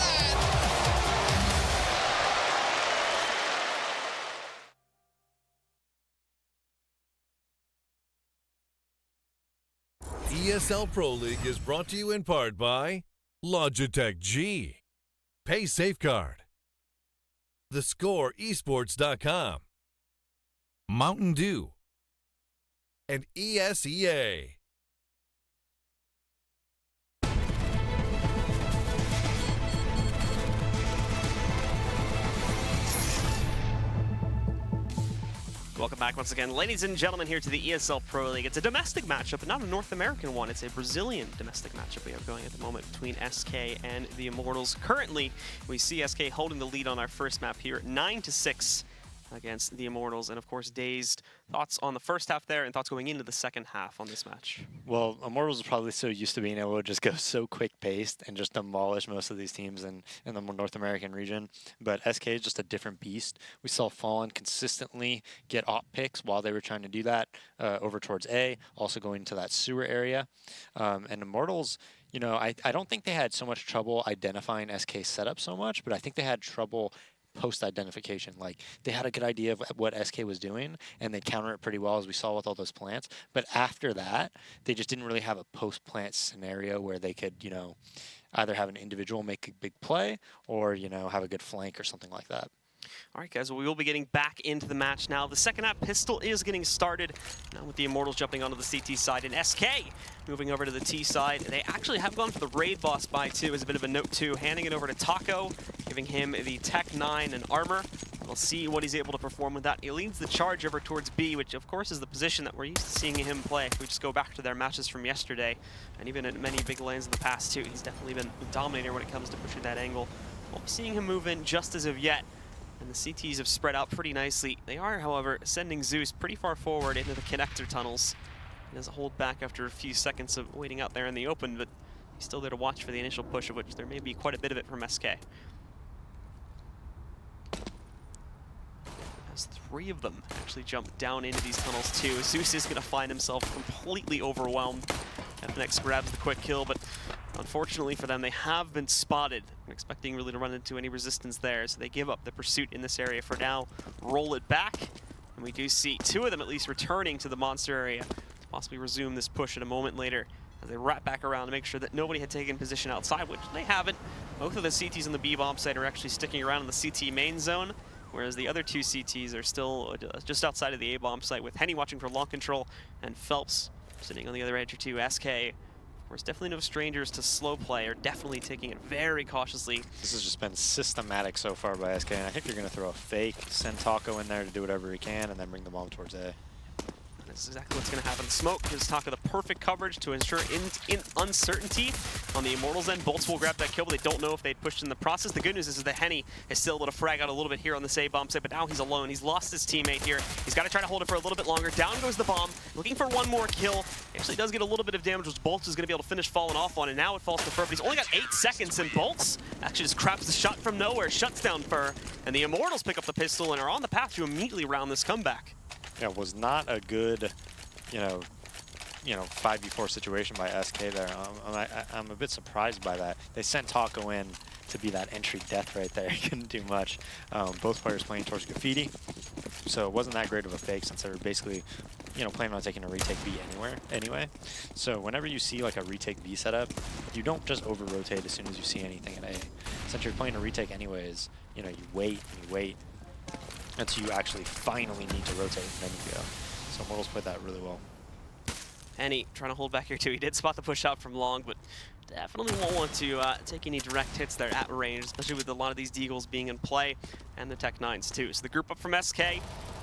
that. ESL Pro League is brought to you in part by Logitech G, Pay Safeguard, TheScoreEsports.com, Mountain Dew, and ESEA. Welcome back once again, ladies and gentlemen, here to the ESL Pro League. It's a domestic matchup, but not a North American one. It's a Brazilian domestic matchup we have going at the moment between SK and the Immortals. Currently, we see SK holding the lead on our first map here, 9-6 against the Immortals. And of course, Dazed, thoughts on the first half there and thoughts going into the second half on this match? Well, Immortals is probably so used to being able to just go so quick-paced and just demolish most of these teams in the North American region. But SK is just a different beast. We saw Fallen consistently get op picks while they were trying to do that over towards A, also going to that sewer area. And Immortals, you know, I don't think they had so much trouble identifying SK setup so much, but I think they had trouble post-identification. Like, they had a good idea of what SK was doing, and they counter it pretty well, as we saw with all those plants. But after that, they just didn't really have a post-plant scenario where they could, you know, either have an individual make a big play or, you know, have a good flank or something like that. All right, guys, well, we will be getting back into the match now. The second half pistol is getting started now with the Immortals jumping onto the CT side and SK moving over to the T side. They actually have gone for the raid boss buy too, as a bit of a note too, handing it over to Taco, giving him the Tech 9 and armor. We'll see what he's able to perform with that. He leads the charge over towards B, which of course is the position that we're used to seeing him play. If we just go back to their matches from yesterday, and even in many big lanes in the past too, he's definitely been the dominator when it comes to pushing that angle. Won't be seeing him move in just as of yet. And the CTs have spread out pretty nicely. They are, however, sending Zeus pretty far forward into the connector tunnels. He doesn't hold back after a few seconds of waiting out there in the open, but he's still there to watch for the initial push, of which there may be quite a bit of it from SK. As 3 of them actually jump down into these tunnels too. Zeus is going to find himself completely overwhelmed. FNX grabs the quick kill, but unfortunately for them, they have been spotted. I'm expecting really to run into any resistance there, so they give up the pursuit in this area for now, roll it back, and we do see 2 of them at least returning to the monster area to possibly resume this push at a moment later as they wrap back around to make sure that nobody had taken position outside, which they haven't. Both of the CTs on the B bomb site are actually sticking around in the CT main zone, whereas the other 2 CTs are still just outside of the A bomb site, with Henny watching for long control and Phelps sitting on the other edge or 2. SK, of course, definitely no strangers to slow play, are definitely taking it very cautiously. This has just been systematic so far by SK, and I think they're going to throw a fake, send Taco in there to do whatever he can, and then bring the bomb towards A. And This is exactly what's going to happen. Smoke gives Taco the perfect coverage to ensure in uncertainty on the Immortals end. Bolts will grab that kill, but they don't know if they'd pushed in the process. The good news is that Henny is still able to frag out a little bit here on the save bomb site, but now he's alone. He's lost his teammate here. He's got to try to hold it for a little bit longer. Down goes the bomb, looking for one more kill. He actually does get a little bit of damage, which Bolts is going to be able to finish falling off on, and now it falls to Fur, but he's only got 8 seconds, and Bolts actually just craps the shot from nowhere, shuts down Fur, and the Immortals pick up the pistol and are on the path to immediately round this comeback. Yeah, it was not a good, you know, 5v4 situation by SK there. I'm a bit surprised by that. They sent Taco in to be that entry death right there. He couldn't do much. Both players playing towards Graffiti, so it wasn't that great of a fake since they were basically, planning on taking a retake B anyway. So whenever you see like a retake B setup, you don't just over-rotate as soon as you see anything at A. Since you're playing a retake anyways, you wait and you wait until you actually finally need to rotate, and then you go. So Immortals played that really well. Henny trying to hold back here too. He did spot the push out from long, but definitely won't want to take any direct hits there at range, especially with a lot of these Deagles being in play, and the Tech 9s too. So the group up from SK,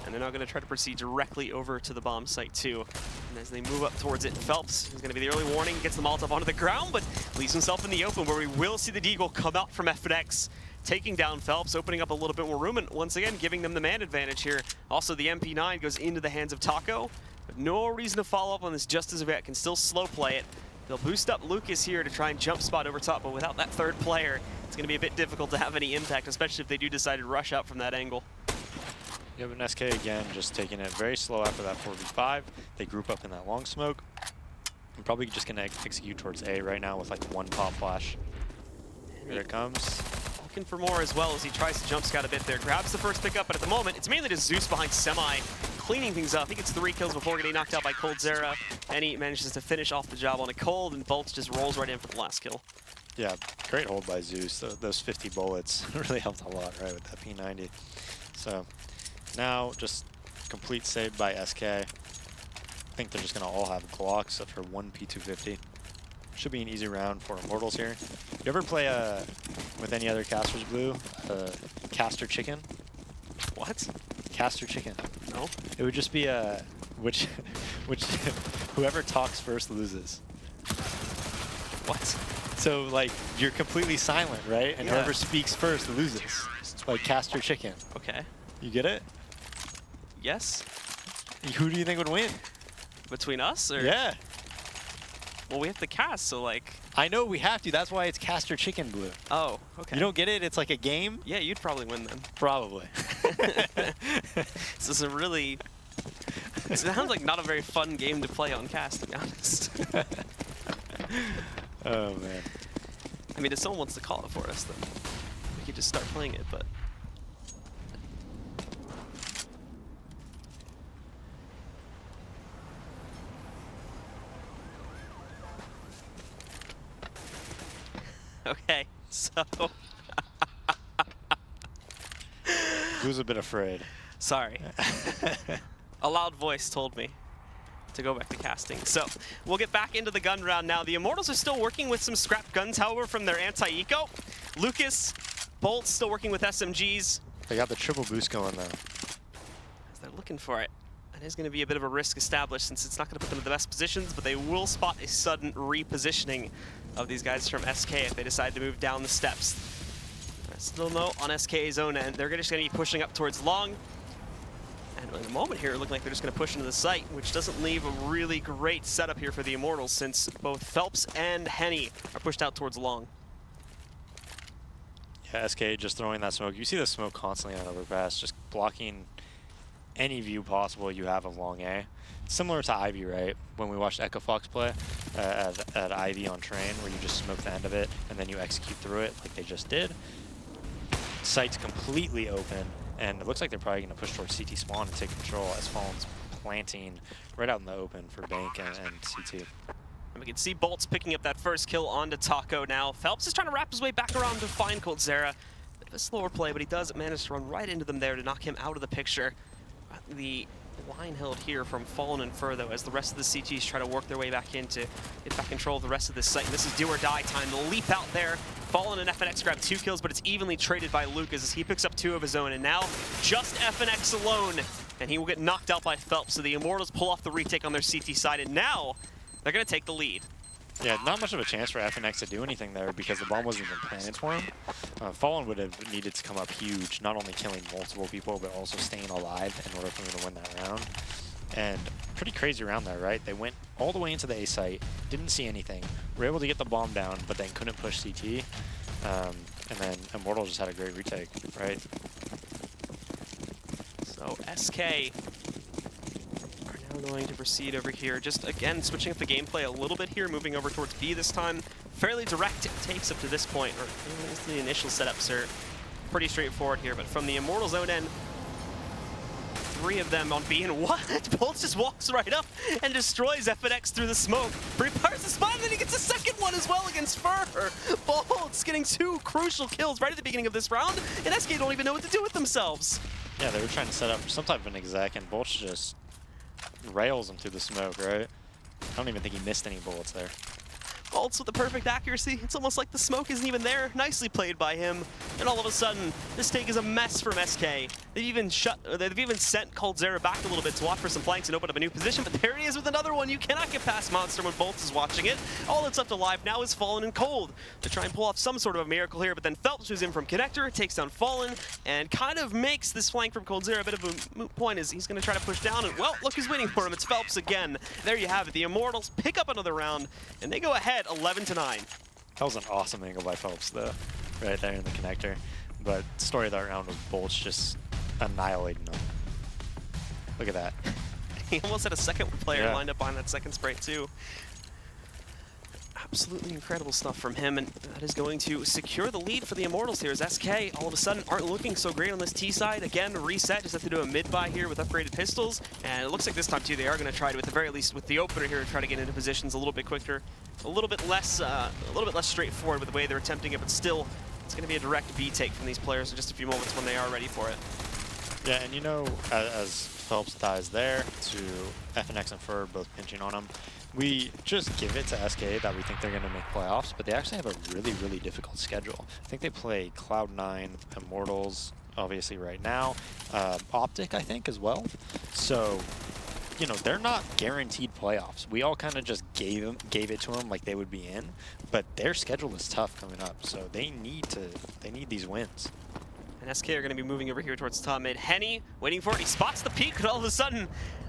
and they're now going to try to proceed directly over to the bomb site too. And as they move up towards it, Phelps is going to be the early warning, gets the Molotov onto the ground, but leaves himself in the open, where we will see the Deagle come out from FNX, taking down Phelps, opening up a little bit more room, and once again giving them the man advantage here. Also, the MP9 goes into the hands of Taco, but no reason to follow up on this just as of yet. Can still slow play it. They'll boost up Lucas here to try and jump spot over top, but without that third player, it's going to be a bit difficult to have any impact, especially if they do decide to rush out from that angle. Yeah, but SK again just taking it very slow after that 4v5. They group up in that long smoke. I'm probably just going to execute towards A right now with like one pop flash. Here it comes. Looking for more as well as he tries to jump scout a bit there. Grabs the first pickup, but at the moment, it's mainly just Zeus behind Semi, cleaning things up. He gets 3 kills before getting knocked out by coldzera, and he manages to finish off the job on a Cold, and Bolts just rolls right in for the last kill. Yeah, great hold by Zeus. Those 50 bullets really helped a lot, right, with that P90. So now just complete save by SK. I think they're just going to all have Glocks except for one P250. Should be an easy round for Immortals here. You ever play with any other casters, Blue? Caster Chicken? What? Caster Chicken. No. It would just be which whoever talks first loses. What? So like you're completely silent, right? And yeah. Whoever speaks first loses. It's like Caster Chicken. Okay. You get it? Yes. Who do you think would win? Between us, or? Yeah. Well, we have to cast, so like... I know we have to. That's why it's Caster Chicken, Blue. Oh, okay. You don't get it? It's like a game? Yeah, you'd probably win then. Probably. This is a really... It sounds like not a very fun game to play on cast, to be honest. Oh, man. I mean, if someone wants to call it for us, then we could just start playing it, but... Okay, so... Who's a bit afraid? Sorry. A loud voice told me to go back to casting. So we'll get back into the gun round now. The Immortals are still working with some scrap guns, however, from their anti-eco. Lucas, Bolts still working with SMGs. They got the triple boost going, though. As they're looking for it. It is going to be a bit of a risk established since it's not going to put them in the best positions, but they will spot a sudden repositioning of these guys from SK if they decide to move down the steps. Still no on SK's own end. They're just going to be pushing up towards long. And in a moment here, looking like they're just going to push into the site, which doesn't leave a really great setup here for the Immortals since both Phelps and Henny are pushed out towards long. Yeah, SK just throwing that smoke. You see the smoke constantly on Overpass, just blocking any view possible you have of long A. Similar to Ivy, right? When we watched Echo Fox play at Ivy on train, where you just smoke the end of it and then you execute through it like they just did. Site's completely open, and it looks like they're probably going to push towards CT spawn and take control as Fallen's planting right out in the open for Bank and CT. And we can see Bolts picking up that first kill onto Taco now. Phelps is trying to wrap his way back around to find coldzera. Bit of a slower play, but he does manage to run right into them there to knock him out of the picture. The line held here from Fallen and Fur, though, as the rest of the CTs try to work their way back in to get back control of the rest of this site. And this is do or die time. The leap out there. Fallen and FNX grab 2 kills, but it's evenly traded by Lucas as he picks up 2 of his own. And now just FNX alone and he will get knocked out by Phelps. So the Immortals pull off the retake on their CT side, and now they're going to take the lead. Yeah, not much of a chance for FNX to do anything there because the bomb wasn't even planted for him. Fallen would have needed to come up huge, not only killing multiple people, but also staying alive in order for him to win that round. And pretty crazy round there, right? They went all the way into the A site, didn't see anything, were able to get the bomb down, but then couldn't push CT. And then Immortals just had a great retake, right? So SK are now going to proceed over here. Just again, switching up the gameplay a little bit here, moving over towards B this time. Fairly direct takes up to this point, or at least the initial setups are pretty straightforward here. But from the Immortals own end, 3 of them on B, and what? Bolts just walks right up and destroys FNX through the smoke. Prepares the spot, and then he gets a second one as well against Fur. Bolts getting 2 crucial kills right at the beginning of this round, and SK don't even know what to do with themselves. Yeah, they were trying to set up some type of an exec, and Bolts just rails him through the smoke, right? I don't even think he missed any bullets there. Bolts with the perfect accuracy. It's almost like the smoke isn't even there. Nicely played by him. And all of a sudden, this take is a mess from SK. They've even sent coldzera back a little bit to watch for some flanks and open up a new position, but there he is with another one. You cannot get past Monster when Bolts is watching it. All that's left alive now is Fallen and Cold to try and pull off some sort of a miracle here, but then Phelps moves in from Connector, takes down Fallen, and kind of makes this flank from coldzera a bit of a moot point as he's going to try to push down, and well, look who's waiting for him. It's Phelps again. There you have it. The Immortals pick up another round, and they go ahead 11-9. That was an awesome angle by Phelps, though, right there in the connector. But the story of that round was Bolts just annihilating them. Look at that. He almost had a second player lined up behind that second spray, too. Absolutely incredible stuff from him, and that is going to secure the lead for the Immortals here as SK all of a sudden aren't looking so great on this T side. Again, reset, just have to do a mid-buy here with upgraded pistols, and it looks like this time too they are going to try to, at the very least with the opener here, try to get into positions a little bit quicker, a little bit less straightforward with the way they're attempting it, but still it's going to be a direct B take from these players in just a few moments when they are ready for it. Yeah, and you know, as Phelps dies there to FNX and Fur both pinching on him, we just give it to SK that we think they're going to make playoffs, but they actually have a really, really difficult schedule. I think they play Cloud9, Immortals, obviously right now, Optic, I think, as well. So, you know, they're not guaranteed playoffs. We all kind of just gave it to them like they would be in, but their schedule is tough coming up, so they need these wins. And SK are going to be moving over here towards top mid. Henny waiting for it. He spots the peak, and all of a sudden,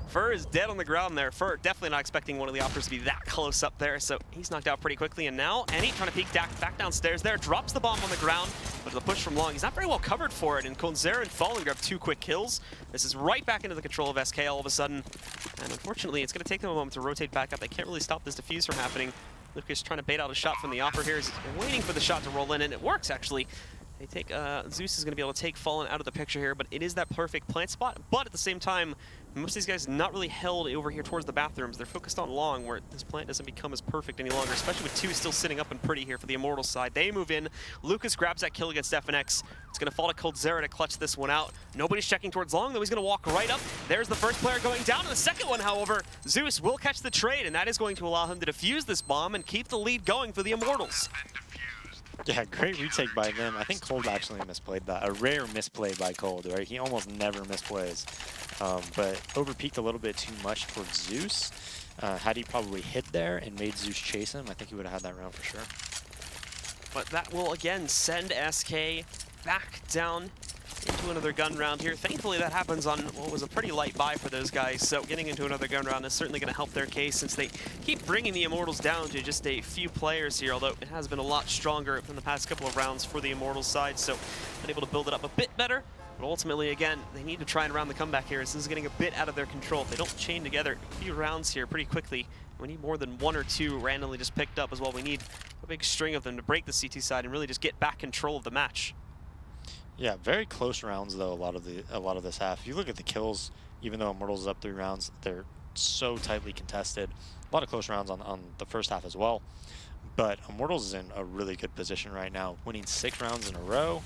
Fur is dead on the ground there. Fur definitely not expecting one of the offers to be that close up there, so he's knocked out pretty quickly. And now Henny trying to peek back downstairs there, drops the bomb on the ground, but the push from long, he's not very well covered for it. And coldzera and Fallen grab 2 quick kills. This is right back into the control of SK all of a sudden. And unfortunately, it's going to take them a moment to rotate back up. They can't really stop this defuse from happening. Lucas trying to bait out a shot from the offer here. He's waiting for the shot to roll in, and it works actually. They take Zeus is going to be able to take Fallen out of the picture here, but it is that perfect plant spot. But at the same time, most of these guys not really held over here towards the bathrooms. They're focused on long, where this plant doesn't become as perfect any longer, especially with 2 still sitting up and pretty here for the Immortals side. They move in. Lucas grabs that kill against FNX. It's going to fall to coldzera to clutch this one out. Nobody's checking towards long, though. He's going to walk right up. There's the first player going down. And the second one, however, Zeus will catch the trade, and that is going to allow him to defuse this bomb and keep the lead going for the Immortals. Yeah, great retake by them. I think Cold actually misplayed that. A rare misplay by Cold, right? He almost never misplays. But overpeaked a little bit too much towards Zeus. Had he probably hit there and made Zeus chase him, I think he would have had that round for sure. But that will, again, send SK back down into another gun round here. Thankfully, that happens on what was a pretty light buy for those guys, so getting into another gun round is certainly going to help their case since they keep bringing the Immortals down to just a few players here, although it has been a lot stronger in the past couple of rounds for the Immortals side, so been able to build it up a bit better. But ultimately, again, they need to try and round the comeback here. This is getting a bit out of their control. If they don't chain together a few rounds here pretty quickly, we need more than 1 or 2 randomly just picked up as well. We need a big string of them to break the CT side and really just get back control of the match. Yeah, very close rounds though. A lot of this half. If you look at the kills, even though Immortals is up 3 rounds, they're so tightly contested. A lot of close rounds on the first half as well. But Immortals is in a really good position right now, winning 6 rounds in a row.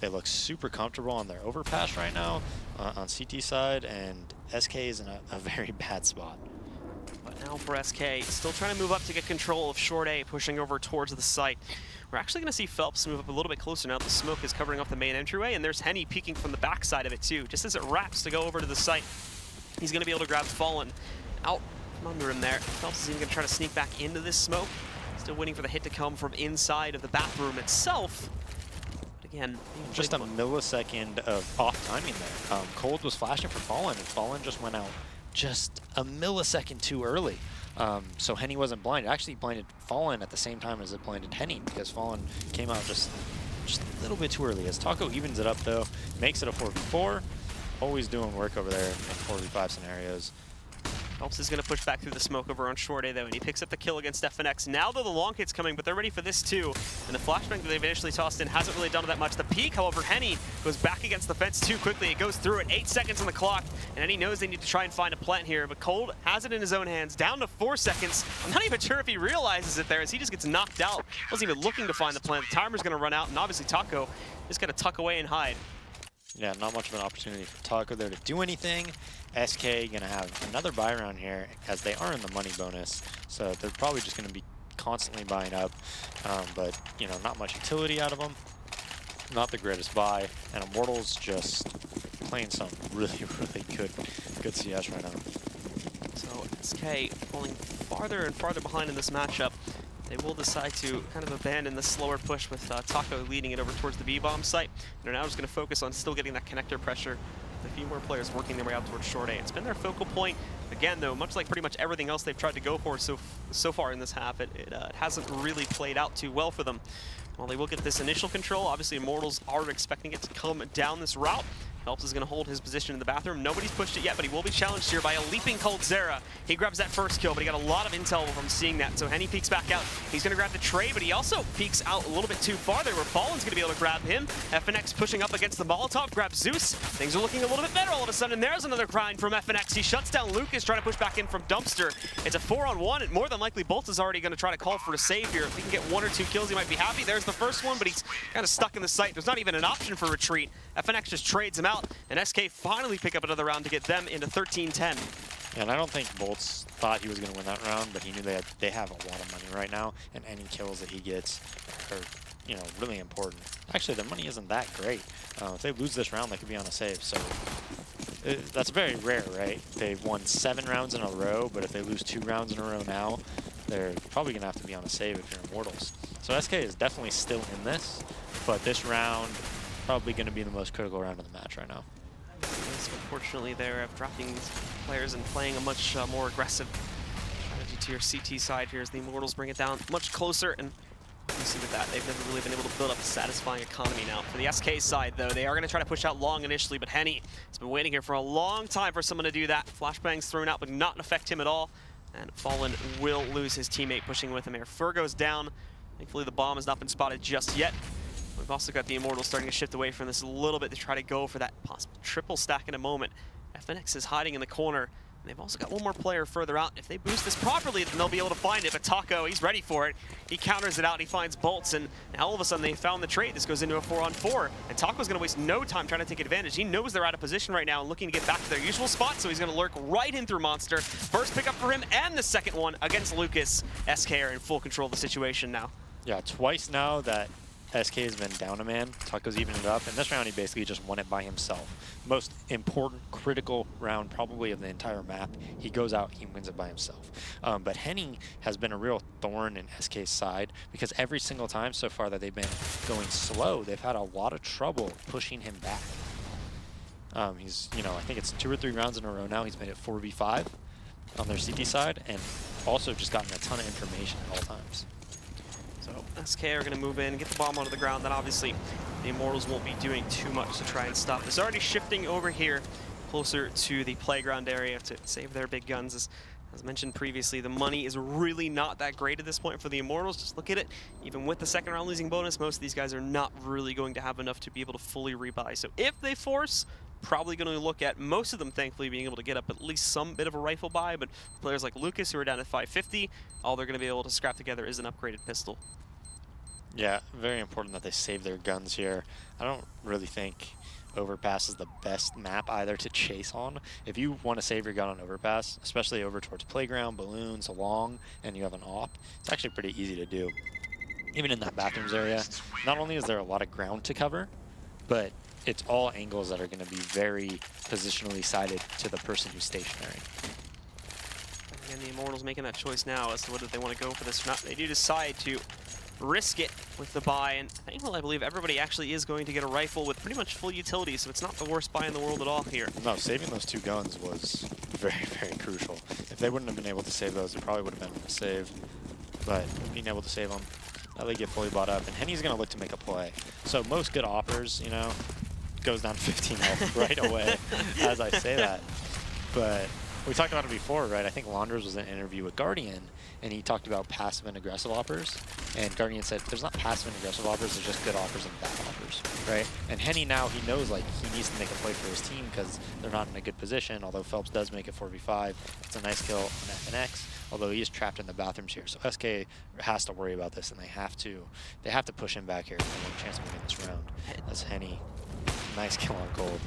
They look super comfortable on their overpass right now on CT side, and SK is in a very bad spot. But now for SK, still trying to move up to get control of Short A, pushing over towards the site. We're actually going to see Phelps move up a little bit closer now. The smoke is covering up the main entryway, and there's Henny peeking from the backside of it too. Just as it wraps to go over to the site, he's going to be able to grab Fallen out from under him there. Phelps is even going to try to sneak back into this smoke. Still waiting for the hit to come from inside of the bathroom itself. But again, just a millisecond of off timing there. Cold was flashing for Fallen, and Fallen just went out just a millisecond too early. So Henny wasn't blinded. Actually blinded Fallen at the same time as it blinded Henny, because Fallen came out just a little bit too early. As Taco evens it up though, makes it a 4v4. Always doing work over there in 4v5 scenarios. Phelps is going to push back through the smoke over on Short A though, and he picks up the kill against FNX. Now though the long hit's coming, but they're ready for this too. And the flashbang that they've initially tossed in hasn't really done that much. The peek, however, Henny goes back against the fence too quickly. It goes through it, 8 seconds on the clock, and Henny knows they need to try and find a plant here, but Cold has it in his own hands, down to 4 seconds. I'm not even sure if he realizes it there as he just gets knocked out. Wasn't even looking to find the plant. The timer's going to run out, and obviously Taco is going to tuck away and hide. Yeah, not much of an opportunity for Taco there to do anything. SK gonna have another buy round here, as they are in the money bonus, so they're probably just gonna be constantly buying up, but you know, not much utility out of them. Not the greatest buy, and Immortals just playing some really good CS right now. So SK falling farther and farther behind in this matchup. They will decide to kind of abandon the slower push with Taco leading it over towards the B-bomb site. They're now just going to focus on still getting that connector pressure with a few more players working their way out towards Short A. It's been their focal point. Again, though, much like pretty much everything else they've tried to go for so far in this half, it hasn't really played out too well for them. While they will get this initial control, obviously Immortals are expecting it to come down this route. Phelps is going to hold his position in the bathroom. Nobody's pushed it yet, but he will be challenged here by a leaping Coldzera. He grabs that first kill, but he got a lot of intel from seeing that. So Henny peeks back out. He's going to grab the tray, but he also peeks out a little bit too far there, where Fallen's going to be able to grab him. FNX pushing up against the Molotov, grabs Zeus. Things are looking a little bit better all of a sudden. There's another grind from FNX. He shuts down Lucas, trying to push back in from Dumpster. It's a 4-on-1, and more than likely Bolt is already going to try to call for a save here. If he can get 1 or 2 kills, he might be happy. There's the first one, but he's kind of stuck in the site. There's not even an option for retreat. FNX just trades him out, and SK finally pick up another round to get them into 13-10. And I don't think Bolts thought he was going to win that round, but he knew they have a lot of money right now, and any kills that he gets are, you know, really important. Actually, their money isn't that great. If they lose this round, they could be on a save. So that's very rare, right? They've won 7 rounds in a row, but if they lose 2 rounds in a row now, they're probably going to have to be on a save if you're Immortals. So SK is definitely still in this, but this round probably going to be the most critical round of the match right now. Yes, unfortunately, they're dropping these players and playing a much more aggressive strategy to your CT side here as the Immortals bring it down much closer. And you see with that, they've never really been able to build up a satisfying economy now. For the SK side, though, they are going to try to push out long initially, but Henny has been waiting here for a long time for someone to do that. Flashbang's thrown out, but not affect him at all. And Fallen will lose his teammate pushing with him here. Fur goes down. Thankfully, the bomb has not been spotted just yet. We've also got the Immortals starting to shift away from this a little bit to try to go for that possible triple stack in a moment. FNX is hiding in the corner, and they've also got one more player further out. If they boost this properly, then they'll be able to find it, but Taco, he's ready for it. He counters it out, he finds Bolts, and now all of a sudden they found the trade. This goes into a 4-on-4, and Taco's going to waste no time trying to take advantage. He knows they're out of position right now and looking to get back to their usual spot, so he's going to lurk right in through Monster. First pickup for him, and the second one against Lucas. SK are in full control of the situation now. Yeah, twice now that SK has been down a man. Taco's evening it up, and this round he basically just won it by himself. Most important, critical round probably of the entire map. He goes out, he wins it by himself. But Henny has been a real thorn in SK's side, because every single time so far that they've been going slow, they've had a lot of trouble pushing him back. He's, you know, I think it's 2 or 3 rounds in a row now. He's made it 4v5 on their CT side, and also just gotten a ton of information at all times. So SK are going to move in, get the bomb onto the ground. Then obviously the Immortals won't be doing too much to try and stop this. Already shifting over here closer to the playground area to save their big guns. As mentioned previously, the money is really not that great at this point for the Immortals. Just look at it. Even with the second round losing bonus, most of these guys are not really going to have enough to be able to fully rebuy. So if they force, probably going to look at most of them, thankfully, being able to get up at least some bit of a rifle buy. But players like Lucas, who are down at 550, all they're going to be able to scrap together is an upgraded pistol. Yeah, very important that they save their guns here. I don't really think Overpass is the best map either to chase on. If you want to save your gun on Overpass, especially over towards Playground, Balloons, Along, and you have an AWP, it's actually pretty easy to do. Even in that bathrooms area, not only is there a lot of ground to cover, but it's all angles that are going to be very positionally sighted to the person who's stationary. Again, the Immortals making that choice now as to whether they want to go for this or not. They do decide to risk it with the buy, and thankfully I believe everybody actually is going to get a rifle with pretty much full utility, so it's not the worst buy in the world at all here. No, saving those 2 guns was very, very crucial. If they wouldn't have been able to save those, it probably would have been a save. But being able to save them, they get fully bought up, and Henny's going to look to make a play. So most good offers, you know, goes down to 15 health right away as I say that. But we talked about it before, right? I think Launders was in an interview with Guardian, and he talked about passive and aggressive offers. And Guardian said, there's not passive and aggressive offers, there's just good offers and bad offers, right? And Henny now, he knows like he needs to make a play for his team because they're not in a good position, although Phelps does make it 4v5. It's a nice kill on FNX, although he is trapped in the bathrooms here. So SK has to worry about this, and they have to push him back here for a chance of winning this round. That's Henny. Nice kill on Gold.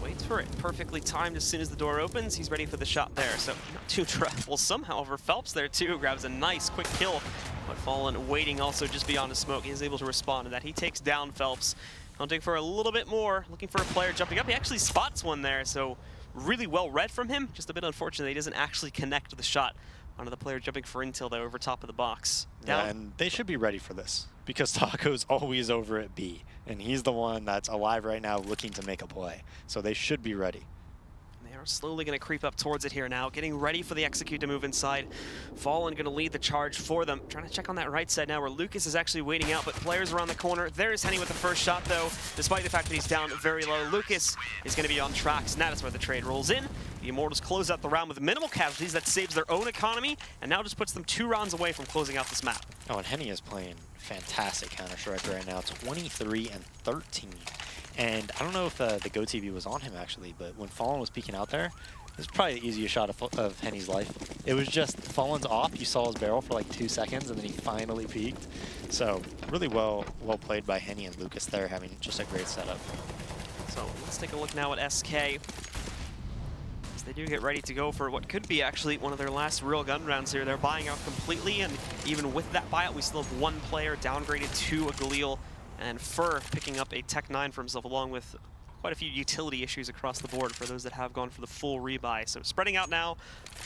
Waits for it. Perfectly timed as soon as the door opens. He's ready for the shot there. So not too trouble somehow over Phelps there too. Grabs a nice quick kill. But Fallen waiting also just beyond his smoke. He is able to respond to that. He takes down Phelps. Hunting for a little bit more. Looking for a player jumping up. He actually spots one there. So really well read from him. Just a bit unfortunate that he doesn't actually connect the shot onto the player jumping for intel there over top of the box. Down. Yeah, and they should be ready for this because Taco's always over at B, and he's the one that's alive right now looking to make a play. So they should be ready. They are slowly going to creep up towards it here now, getting ready for the execute to move inside. Fallen going to lead the charge for them. Trying to check on that right side now where Lucas is actually waiting out, but players around the corner. There's Henny with the first shot though. Despite the fact that he's down very low, Lucas is going to be on tracks, and that is where the trade rolls in. The Immortals close out the round with minimal casualties. That saves their own economy, and now just puts them 2 rounds away from closing out this map. Oh, and Henny is playing fantastic Counter-Strike right now. 23 and 13. And I don't know if the GoTV was on him actually, but when Fallen was peeking out there, it was probably the easiest shot of Henny's life. It was just Fallen's off. You saw his barrel for like 2 seconds, and then he finally peaked. So really well played by Henny and Lucas there, having just a great setup. So let's take a look now at SK. They do get ready to go for what could be actually one of their last real gun rounds here. They're buying out completely, and even with that buyout, we still have 1 player downgraded to a Galil, and Fur picking up a Tech 9 for himself, along with quite a few utility issues across the board for those that have gone for the full rebuy. So spreading out now,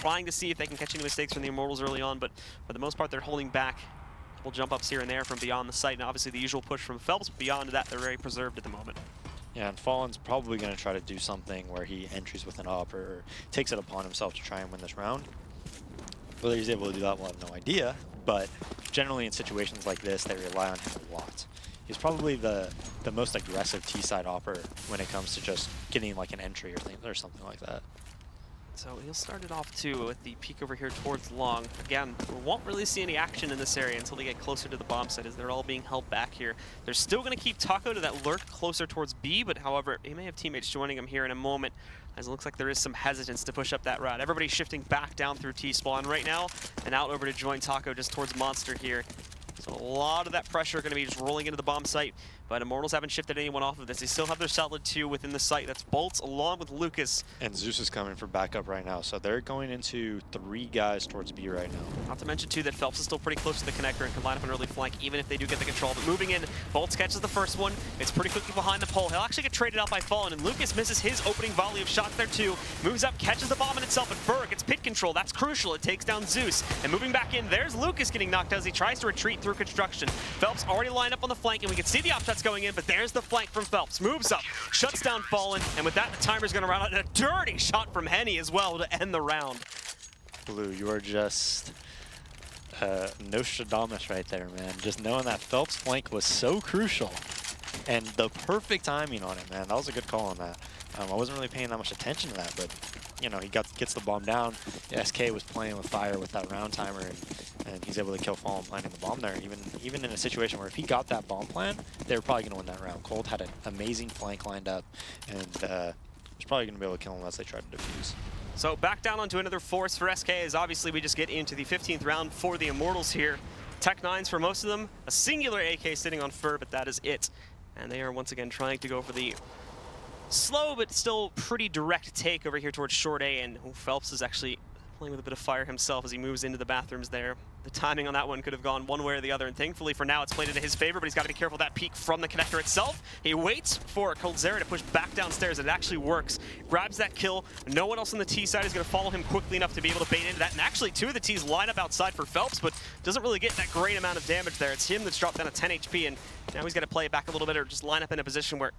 trying to see if they can catch any mistakes from the Immortals early on, but for the most part, they're holding back. Couple jump ups here and there from beyond the site, and obviously the usual push from Phelps, but beyond that, they're very preserved at the moment. Yeah, and Fallen's probably going to try to do something where he entries with an up or takes it upon himself to try and win this round. Whether he's able to do that, we'll have no idea, but generally in situations like this, they rely on him a lot. He's probably the most aggressive T-side opper when it comes to just getting like an entry or something like that. So he'll start it off too with the peek over here towards long. Again, we won't really see any action in this area until they get closer to the bomb site as they're all being held back here. They're still going to keep Taco to that lurk closer towards B, but however, he may have teammates joining him here in a moment as it looks like there is some hesitance to push up that route. Everybody's shifting back down through T-spawn right now and out over to join Taco just towards Monster here. So a lot of that pressure going to be just rolling into the bomb site, but Immortals haven't shifted anyone off of this. They still have their solid 2 within the site. That's Bolts along with Lucas. And Zeus is coming for backup right now, so they're going into 3 guys towards B right now. Not to mention too that Phelps is still pretty close to the connector and can line up an early flank even if they do get the control. But moving in, Bolts catches the first one. It's pretty quickly behind the pole. He'll actually get traded out by Fallen, and Lucas misses his opening volley of shots there too. Moves up, catches the bomb in itself, and Fur gets pit control. That's crucial. It takes down Zeus. And moving back in, there's Lucas getting knocked out as he tries to retreat through construction. Phelps already lined up on the flank, and we can see the op shots going in, but there's the flank from Phelps. Moves up, shuts down Fallen, and with that, the timer's going to run out. And a dirty shot from Henny as well to end the round. Blue, you are just Nostradamus right there, man. Just knowing that Phelps flank was so crucial, and the perfect timing on it, man. That was a good call on that. I wasn't really paying that much attention to that, but you know, he gets the bomb down. SK was playing with fire with that round timer, and he's able to kill Fallen planting the bomb there. Even in a situation where if he got that bomb plan, they were probably going to win that round. Cold had an amazing flank lined up, and was probably going to be able to kill him unless they tried to defuse. So back down onto another force for SK as obviously we just get into the 15th round for the Immortals here. Tech 9s for most of them, a singular AK sitting on Fur, but that is it. And they are once again trying to go for the slow, but still pretty direct take over here towards short A, and Phelps is actually playing with a bit of fire himself as he moves into the bathrooms there. The timing on that one could have gone one way or the other, and thankfully for now it's played into his favor, but he's got to be careful of that peek from the connector itself. He waits for coldzera to push back downstairs, and it actually works. Grabs that kill. No one else on the T side is going to follow him quickly enough to be able to bait into that, and actually two of the T's line up outside for Phelps, but doesn't really get that great amount of damage there. It's him that's dropped down to 10 HP, and now he's got to play it back a little bit or just line up in a position where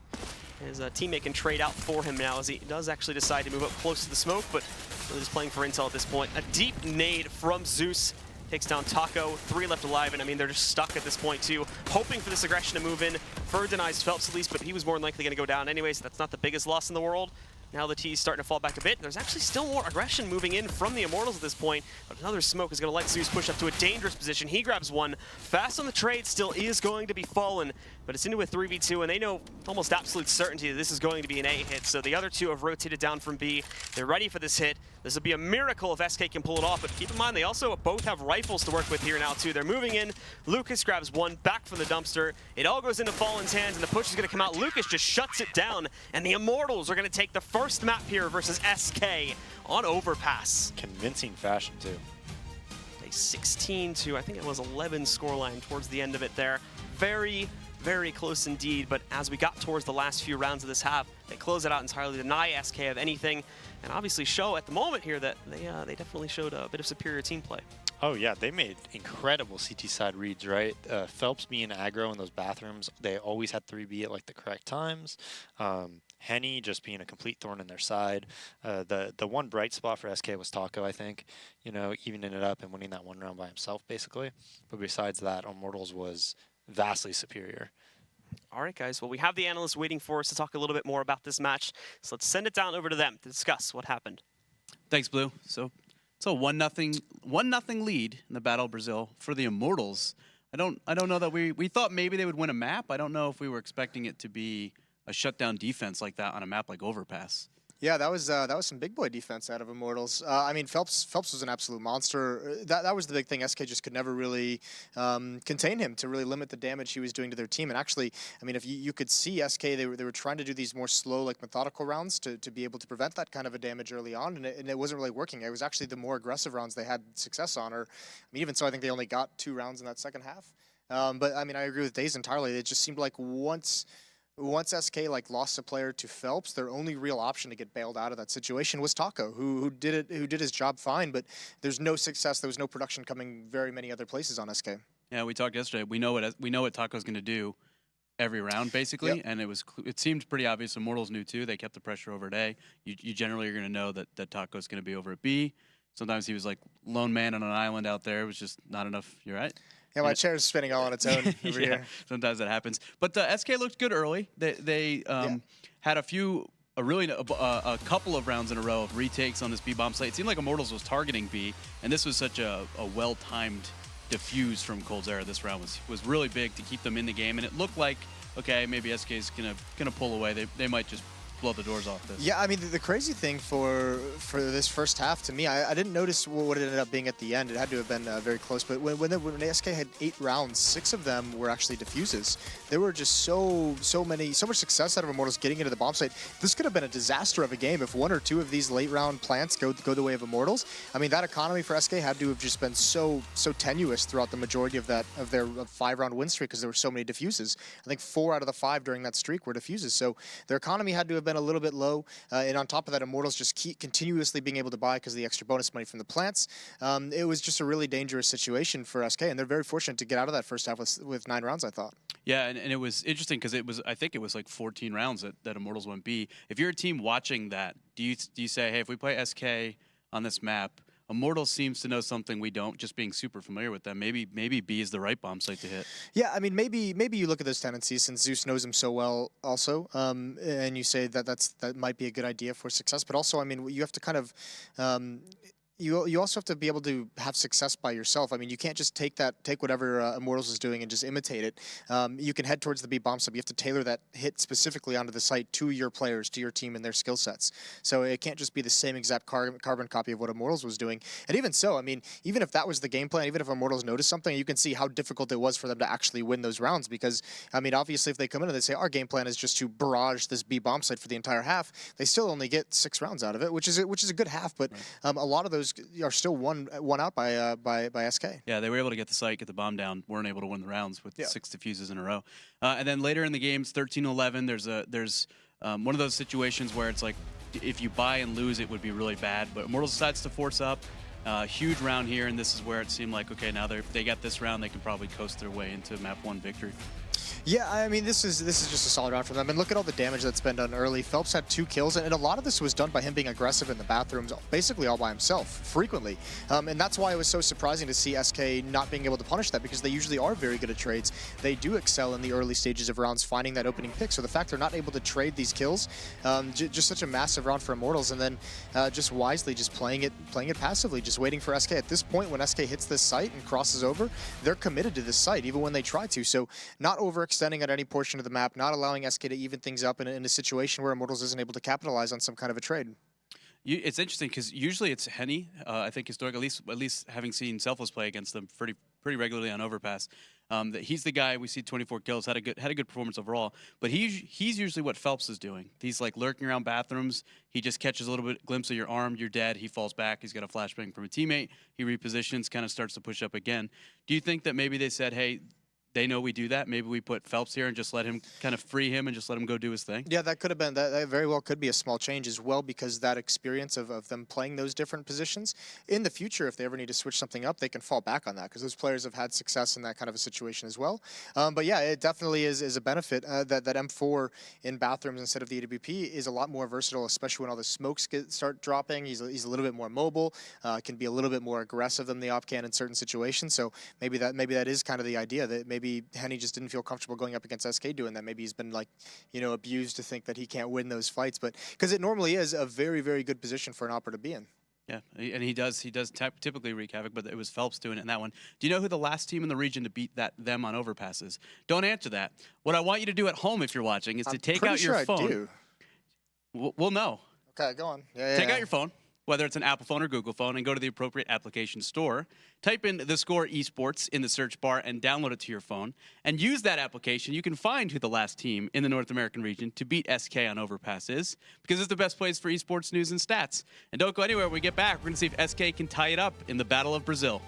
his teammate can trade out for him now, as he does actually decide to move up close to the smoke, but really just playing for intel at this point. A deep nade from Zeus takes down Taco, 3 left alive, and I mean, they're just stuck at this point too, hoping for this aggression to move in. Fur denies Phelps at least, but he was more than likely going to go down anyways. That's not the biggest loss in the world. Now the T's starting to fall back a bit. There's actually still more aggression moving in from the Immortals at this point, but another smoke is going to let Zeus push up to a dangerous position. He grabs one. Fast on the trade still is going to be fallen, but it's into a 3v2, and they know almost absolute certainty that this is going to be an A hit, so the other two have rotated down from B. They're ready for this hit. This would be a miracle if SK can pull it off, but keep in mind they also both have rifles to work with here now too. They're moving in. Lucas grabs one back from the dumpster. It all goes into Fallen's hands, and the push is going to come out. Lucas just shuts it down, and the Immortals are going to take the first map here versus SK on Overpass. Convincing fashion too. A 16 to, I think it was 11 scoreline towards the end of it there. Very, very close indeed, but as we got towards the last few rounds of this half, they close it out entirely, deny SK of anything, and obviously show at the moment here that they definitely showed a bit of superior team play. Oh yeah, they made incredible CT side reads, right? Phelps being aggro in those bathrooms, they always had 3B at like the correct times. Henny just being a complete thorn in their side. The one bright spot for SK was Taco, I think. You know, evening it up and winning that one round by himself, basically. But besides that, Immortals was vastly superior. All right, guys. Well, we have the analysts waiting for us to talk a little bit more about this match. So let's send it down over to them to discuss what happened. Thanks, Blue. So it's a 1-0 lead in the Battle of Brazil for the Immortals. I don't know that we thought maybe they would win a map. I don't know if we were expecting it to be a shutdown defense like that on a map like Overpass. Yeah, that was some big boy defense out of Immortals. I mean, Phelps was an absolute monster. That was the big thing. SK just could never really contain him to really limit the damage he was doing to their team. And actually, I mean, if you could see SK, they were trying to do these more slow, like methodical rounds to be able to prevent that kind of a damage early on, and it wasn't really working. It was actually the more aggressive rounds they had success on. Or, I mean, even so, I think they only got 2 rounds in that second half. But I mean, I agree with Daze entirely. It just seemed like once SK like lost a player to Phelps, their only real option to get bailed out of that situation was Taco, who did his job fine, but there's no success. There was no production coming very many other places on SK. Yeah, we talked yesterday. We know what Taco's going to do every round basically, Yep. and it seemed pretty obvious. Immortals knew too. They kept the pressure over at A. You generally are going to know that Taco's going to be over at B. Sometimes he was like lone man on an island out there. It was just not enough. You're right. Yeah, my chair's spinning all on its own over here. Sometimes that happens. But SK looked good early. They had a couple of rounds in a row of retakes on this B bomb site. It seemed like Immortals was targeting B, and this was such a well-timed defuse from coldzera. This round was really big to keep them in the game, and it looked like, okay, maybe SK's gonna pull away. They might just blow the doors off this. Yeah, I mean, the crazy thing for this first half, to me, I didn't notice what it ended up being at the end. It had to have been very close. But when SK had 8 rounds, 6 of them were actually defuses. There were just so much success out of Immortals getting into the bomb site. This could have been a disaster of a game if 1 or 2 of these late round plants go the way of Immortals. I mean, that economy for SK had to have just been so tenuous throughout the majority of their 5-round win streak because there were so many defuses. I think 4 out of the 5 during that streak were defuses. So their economy had to have been a little bit low, and on top of that, Immortals just continuously being able to buy because of the extra bonus money from the plants. It was just a really dangerous situation for SK, and they're very fortunate to get out of that first half with 9 rounds, I thought. Yeah, and it was interesting because I think it was like 14 rounds that Immortals went B. If you're a team watching that, do you say, hey, if we play SK on this map, Immortals seems to know something we don't, just being super familiar with them. Maybe B is the right bomb site to hit. Yeah, I mean, maybe you look at those tendencies since Zeus knows him so well also, and you say that might be a good idea for success. But also, I mean, you have to kind of you also have to be able to have success by yourself. I mean, you can't just take whatever Immortals is doing and just imitate it. You can head towards the B bomb sub. You have to tailor that hit specifically onto the site to your players, to your team and their skill sets. So it can't just be the same exact carbon copy of what Immortals was doing. And even so, I mean, even if that was the game plan, even if Immortals noticed something, you can see how difficult it was for them to actually win those rounds. Because, I mean, obviously if they come in and they say our game plan is just to barrage this B bomb site for the entire half, they still only get 6 rounds out of it, which is a good half. But a lot of those are still won out by SK. Yeah, they were able to get the site, get the bomb down, weren't able to win the rounds with 6 defuses in a row. And then later in the games, 13-11, there's one of those situations where it's like if you buy and lose, it would be really bad. But Immortals decides to force up. Huge round here, and this is where it seemed like, okay, now they got this round, they can probably coast their way into map 1 victory. Yeah, I mean, this is just a solid round for them. And look at all the damage that's been done early. Phelps had 2 kills, and a lot of this was done by him being aggressive in the bathrooms, basically all by himself, frequently. And that's why it was so surprising to see SK not being able to punish that, because they usually are very good at trades. They do excel in the early stages of rounds, finding that opening pick. So the fact they're not able to trade these kills, just such a massive round for Immortals, and then just wisely just playing it passively, just waiting for SK. At this point, when SK hits this site and crosses over, they're committed to this site, even when they try to. So not overextending at any portion of the map, not allowing SK to even things up in a situation where Immortals isn't able to capitalize on some kind of a trade. It's interesting because usually it's Henny. I think historically, at least having seen Selfless play against them pretty regularly on Overpass, that he's the guy we see 24 kills, had a good performance overall. But he's usually what Phelps is doing. He's like lurking around bathrooms. He just catches a little bit glimpse of your arm. You're dead. He falls back. He's got a flashbang from a teammate. He repositions, kind of starts to push up again. Do you think that maybe they said, hey, they know we do that, maybe we put Phelps here and just let him kind of free him and just let him go do his thing? Yeah, that could have been, that very well could be a small change as well, because that experience of them playing those different positions, in the future, if they ever need to switch something up, they can fall back on that, because those players have had success in that kind of a situation as well. But yeah, it definitely is a benefit that M4 in bathrooms instead of the AWP is a lot more versatile, especially when all the smokes start dropping. He's a little bit more mobile, can be a little bit more aggressive than the op can in certain situations. So maybe that is kind of the idea, that maybe Henny just didn't feel comfortable going up against SK doing that. Maybe he's been, like, you know, abused to think that he can't win those fights, but because it normally is a very, very good position for an opera to be in. Yeah, and he does typically wreak havoc, but it was Phelps doing it in that one. Do you know who the last team in the region to beat them on Overpass is? Don't answer that. What I want you to do at home, if you're watching, is to take out your phone. I do. We'll know. Okay, go on. Take out your phone, whether it's an Apple phone or Google phone, and go to the appropriate application store. Type in The Score Esports in the search bar and download it to your phone. And use that application. You can find who the last team in the North American region to beat SK on Overpass is, because it's the best place for esports news and stats. And don't go anywhere. When we get back, we're going to see if SK can tie it up in the Battle of Brazil.